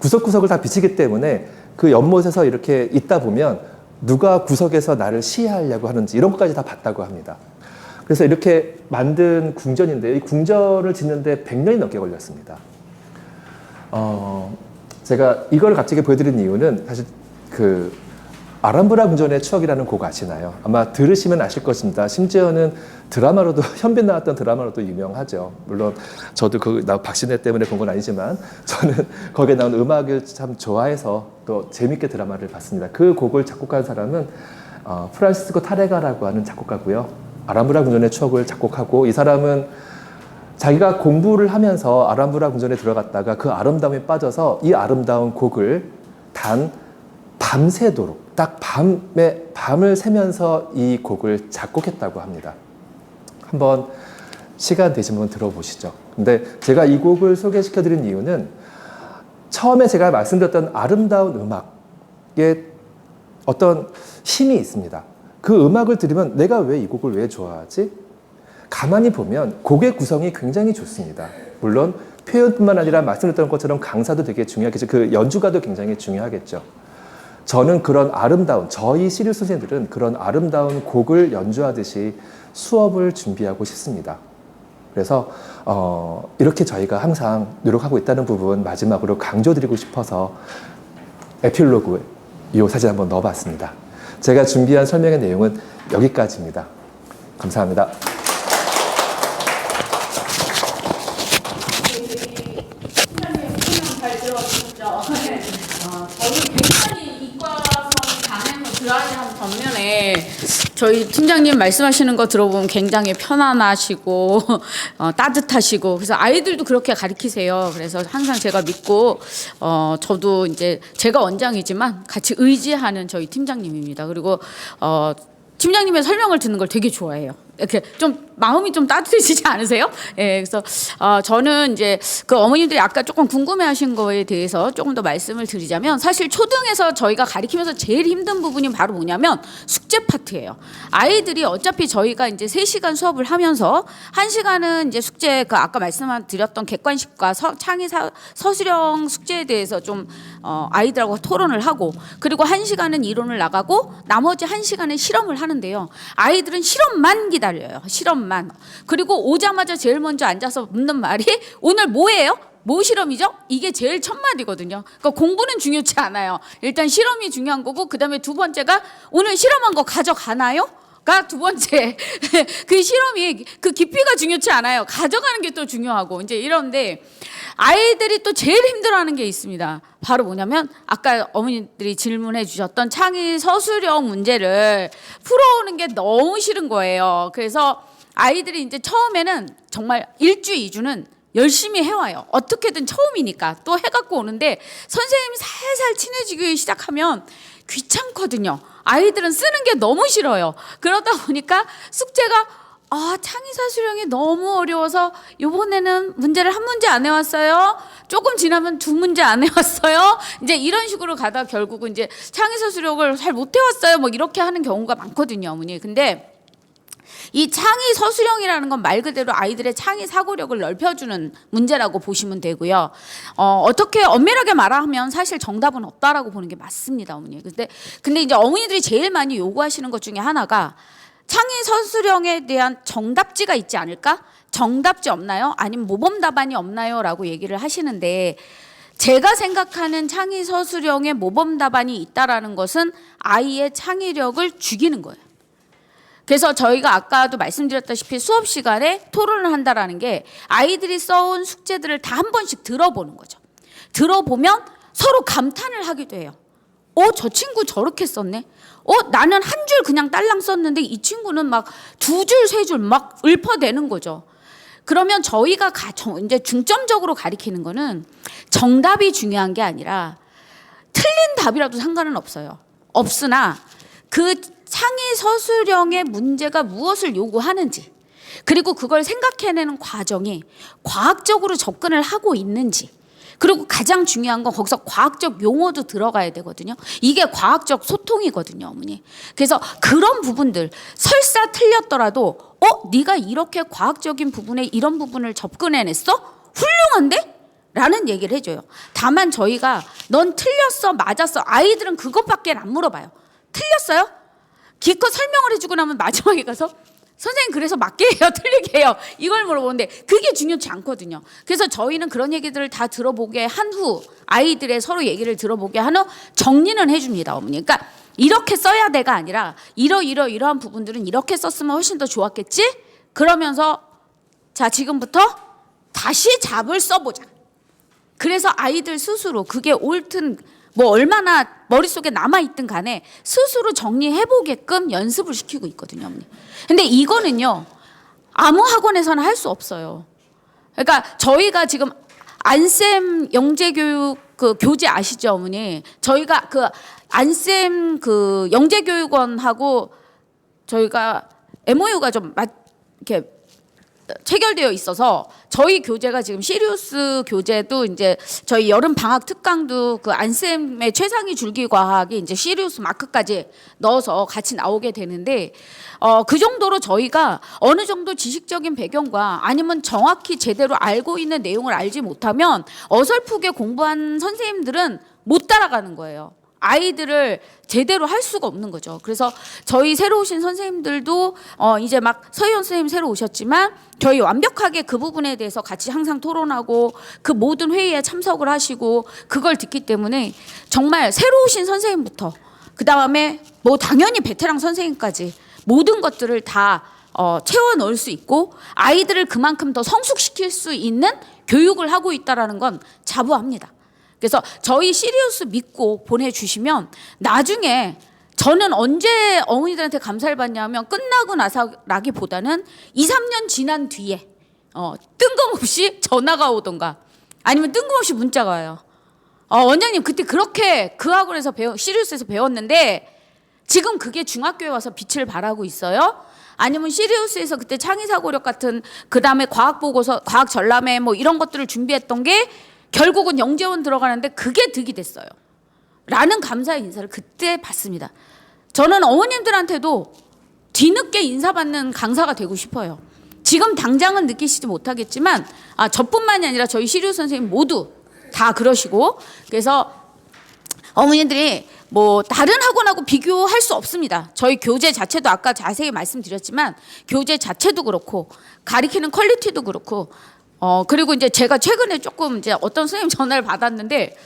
구석구석을 다 비치기 때문에 그 연못에서 이렇게 있다 보면 누가 구석에서 나를 시해하려고 하는지 이런 것까지 다 봤다고 합니다. 그래서 이렇게 만든 궁전인데 이 궁전을 짓는데 100년이 넘게 걸렸습니다. 제가 이걸 갑자기 보여드린 이유는 사실 그 아람브라 궁전의 추억이라는 곡 아시나요? 아마 들으시면 아실 것입니다. 심지어는 드라마로도 현빈 나왔던 드라마로도 유명하죠. 물론 저도 박신혜 때문에 본 건 아니지만 저는 거기에 나온 음악을 참 좋아해서 또 재밌게 드라마를 봤습니다. 그 곡을 작곡한 사람은 프란시스코 타레가라고 하는 작곡가고요. 아람브라 궁전의 추억을 작곡하고 이 사람은 자기가 공부를 하면서 아람브라 궁전에 들어갔다가 그 아름다움에 빠져서 이 아름다운 곡을 밤새도록 딱 밤을 새면서 이 곡을 작곡했다고 합니다. 한번 시간 되시면 들어보시죠. 근데 제가 이 곡을 소개시켜 드린 이유는 처음에 제가 말씀드렸던 아름다운 음악에 어떤 힘이 있습니다. 그 음악을 들으면 내가 왜 이 곡을 왜 좋아하지? 가만히 보면 곡의 구성이 굉장히 좋습니다. 물론 표현뿐만 아니라 말씀드렸던 것처럼 강사도 되게 중요하겠죠. 그 연주가도 굉장히 중요하겠죠. 저는 그런 아름다운, 저희 시리우스 선생님들은 그런 아름다운 곡을 연주하듯이 수업을 준비하고 싶습니다. 그래서 이렇게 저희가 항상 노력하고 있다는 부분 마지막으로 강조드리고 싶어서 에필로그에 이 사진 한번 넣어봤습니다. 제가 준비한 설명의 내용은 여기까지입니다. 감사합니다. 잘 들어주셨죠? 저는 굉장히 이과성 강에서 드라이한 반면에 저희 팀장님 말씀하시는 거 들어보면 굉장히 편안하시고 따뜻하시고 그래서 아이들도 그렇게 가르치세요. 그래서 항상 제가 믿고 저도 이제 제가 원장이지만 같이 의지하는 저희 팀장님입니다. 그리고 팀장님의 설명을 듣는 걸 되게 좋아해요. 이렇게 좀 마음이 좀 따뜻해지지 않으세요? 예, 그래서 저는 이제 그 어머님들이 아까 조금 궁금해하신 거에 대해서 조금 더 말씀을 드리자면 사실 초등에서 저희가 가르치면서 제일 힘든 부분이 바로 뭐냐면 숙제 파트예요. 아이들이 어차피 저희가 이제 3시간 수업을 하면서 1시간은 이제 숙제 그 아까 말씀드렸던 객관식과 창의 서술형 숙제에 대해서 좀 아이들하고 토론을 하고 그리고 1시간은 이론을 나가고 나머지 1시간은 실험을 하는데요. 아이들은 실험만 기다려요. 실험만. 그리고 오자마자 제일 먼저 앉아서 묻는 말이 오늘 뭐예요? 뭐 실험이죠? 이게 제일 첫 마디거든요. 그러니까 공부는 중요치 않아요. 일단 실험이 중요한 거고 그다음에 두 번째가 오늘 실험한 거 가져가나요? 가 두 번째. 그 실험이 그 깊이가 중요치 않아요. 가져가는 게 또 중요하고 이제 이런데 아이들이 또 제일 힘들어하는 게 있습니다. 바로 뭐냐면 아까 어머니들이 질문해 주셨던 창의 서술형 문제를 풀어오는 게 너무 싫은 거예요. 그래서 아이들이 이제 처음에는 정말 1주, 2주는 열심히 해와요. 어떻게든 처음이니까 또 해갖고 오는데 선생님이 살살 친해지기 시작하면 귀찮거든요. 아이들은 쓰는 게 너무 싫어요. 그러다 보니까 숙제가 창의서술형이 너무 어려워서 이번에는 문제를 한 문제 안 해왔어요. 조금 지나면 2문제 안 해왔어요. 이제 이런 식으로 가다 결국은 이제 창의서술형을 잘 못 해왔어요. 뭐 이렇게 하는 경우가 많거든요, 어머니. 근데 이 창의 서술형이라는 건 말 그대로 아이들의 창의 사고력을 넓혀주는 문제라고 보시면 되고요. 어떻게 엄밀하게 말하면 사실 정답은 없다라고 보는 게 맞습니다, 어머니. 근데 이제 어머니들이 제일 많이 요구하시는 것 중에 하나가 창의 서술형에 대한 정답지가 있지 않을까? 정답지 없나요? 아니면 모범 답안이 없나요? 라고 얘기를 하시는데 제가 생각하는 창의 서술형에 모범 답안이 있다라는 것은 아이의 창의력을 죽이는 거예요. 그래서 저희가 아까도 말씀드렸다시피 수업 시간에 토론을 한다라는 게 아이들이 써온 숙제들을 다 한 번씩 들어보는 거죠. 들어보면 서로 감탄을 하기도 해요. 저 친구 저렇게 썼네. 나는 한 줄 그냥 딸랑 썼는데 이 친구는 막 2줄, 3줄 막 읊어대는 거죠. 그러면 저희가 이제 중점적으로 가리키는 거는 정답이 중요한 게 아니라 틀린 답이라도 상관은 없어요. 없으나 그 창의 서술형의 문제가 무엇을 요구하는지, 그리고 그걸 생각해내는 과정이 과학적으로 접근을 하고 있는지, 그리고 가장 중요한 건 거기서 과학적 용어도 들어가야 되거든요. 이게 과학적 소통이거든요, 어머니. 그래서 그런 부분들 설사 틀렸더라도 네가 이렇게 과학적인 부분에 이런 부분을 접근해냈어? 훌륭한데? 라는 얘기를 해줘요. 다만 저희가 넌 틀렸어, 맞았어. 아이들은 그것밖에 안 물어봐요. 틀렸어요? 기껏 설명을 해주고 나면 마지막에 가서 선생님 그래서 맞게 해요, 틀리게 해요, 이걸 물어보는데 그게 중요치 않거든요. 그래서 저희는 그런 얘기들을 다 들어보게 한 후, 아이들의 서로 얘기를 들어보게 한 후 정리는 해줍니다, 어머니. 그러니까 이렇게 써야 돼가 아니라 이러한 부분들은 이렇게 썼으면 훨씬 더 좋았겠지? 그러면서 자, 지금부터 다시 잡을 써보자. 그래서 아이들 스스로 그게 옳든 뭐 얼마나 머릿속에 남아있든 간에 스스로 정리해보게끔 연습을 시키고 있거든요, 어머니. 근데 이거는요, 아무 학원에서는 할 수 없어요. 그러니까 저희가 지금 안쌤 영재교육 그 교재 아시죠, 어머니? 저희가 그 안쌤 그 영재교육원하고 저희가 MOU가 좀 이렇게 체결되어 있어서 저희 교재가 지금 시리우스 교재도 이제 저희 여름 방학 특강도 그 안쌤의 최상위 줄기과학이 이제 시리우스 마크까지 넣어서 같이 나오게 되는데 그 정도로 저희가 어느 정도 지식적인 배경과 아니면 정확히 제대로 알고 있는 내용을 알지 못하면 어설프게 공부한 선생님들은 못 따라가는 거예요. 아이들을 제대로 할 수가 없는 거죠. 그래서 저희 새로 오신 선생님들도 이제 막 서희원 선생님 새로 오셨지만 저희 완벽하게 그 부분에 대해서 같이 항상 토론하고 그 모든 회의에 참석을 하시고 그걸 듣기 때문에 정말 새로 오신 선생님부터 그 다음에 뭐 당연히 베테랑 선생님까지 모든 것들을 다 채워 넣을 수 있고 아이들을 그만큼 더 성숙시킬 수 있는 교육을 하고 있다는 건 자부합니다. 그래서 저희 시리우스 믿고 보내주시면 나중에 저는 언제 어머니들한테 감사를 받냐면 끝나고 나서라기보다는 2, 3년 지난 뒤에 뜬금없이 전화가 오던가 아니면 뜬금없이 문자가 와요. 원장님 그때 그렇게 그 학원에서 시리우스에서 배웠는데 지금 그게 중학교에 와서 빛을 발하고 있어요? 아니면 시리우스에서 그때 창의사고력 같은 그 다음에 과학보고서, 과학 전람회 뭐 이런 것들을 준비했던 게 결국은 영재원 들어가는데 그게 득이 됐어요. 라는 감사의 인사를 그때 받습니다. 저는 어머님들한테도 뒤늦게 인사받는 강사가 되고 싶어요. 지금 당장은 느끼시지 못하겠지만 저뿐만이 아니라 저희 시리우스 선생님 모두 다 그러시고 그래서 어머님들이 뭐 다른 학원하고 비교할 수 없습니다. 저희 교재 자체도 아까 자세히 말씀드렸지만 교재 자체도 그렇고 가리키는 퀄리티도 그렇고 그리고 이제 제가 최근에 조금 이제 어떤 선생님 전화를 받았는데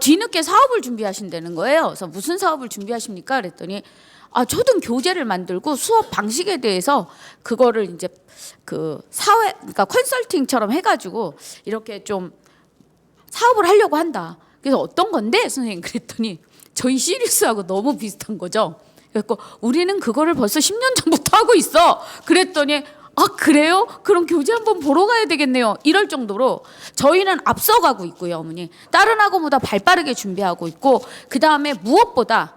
뒤늦게 사업을 준비하신다는 거예요. 그래서 무슨 사업을 준비하십니까? 그랬더니 초등 교재를 만들고 수업 방식에 대해서 그거를 이제 그 사회 그러니까 컨설팅처럼 해가지고 이렇게 좀 사업을 하려고 한다. 그래서 어떤 건데 선생님 그랬더니 저희 시리우스하고 너무 비슷한 거죠. 그래서 우리는 그거를 벌써 10년 전부터 하고 있어. 그랬더니 아 그래요? 그럼 교재 한번 보러 가야 되겠네요. 이럴 정도로 저희는 앞서가고 있고요, 어머니. 다른 학원보다 발빠르게 준비하고 있고 그 다음에 무엇보다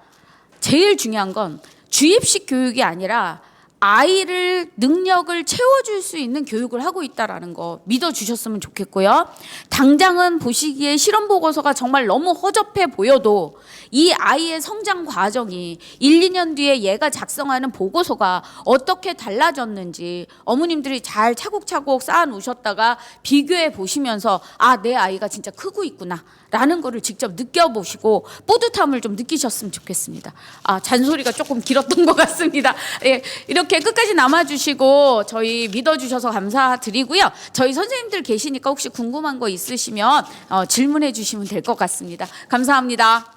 제일 중요한 건 주입식 교육이 아니라 아이를 능력을 채워줄 수 있는 교육을 하고 있다라는 거 믿어주셨으면 좋겠고요. 당장은 보시기에 실험 보고서가 정말 너무 허접해 보여도 이 아이의 성장 과정이 1, 2년 뒤에 얘가 작성하는 보고서가 어떻게 달라졌는지 어머님들이 잘 차곡차곡 쌓아 놓으셨다가 비교해 보시면서 아, 내 아이가 진짜 크고 있구나 라는 거를 직접 느껴보시고 뿌듯함을 좀 느끼셨으면 좋겠습니다. 아, 잔소리가 조금 길었던 것 같습니다. 예, 이렇게 끝까지 남아주시고 저희 믿어주셔서 감사드리고요. 저희 선생님들 계시니까 혹시 궁금한 거 있으시면 질문해 주시면 될 것 같습니다. 감사합니다.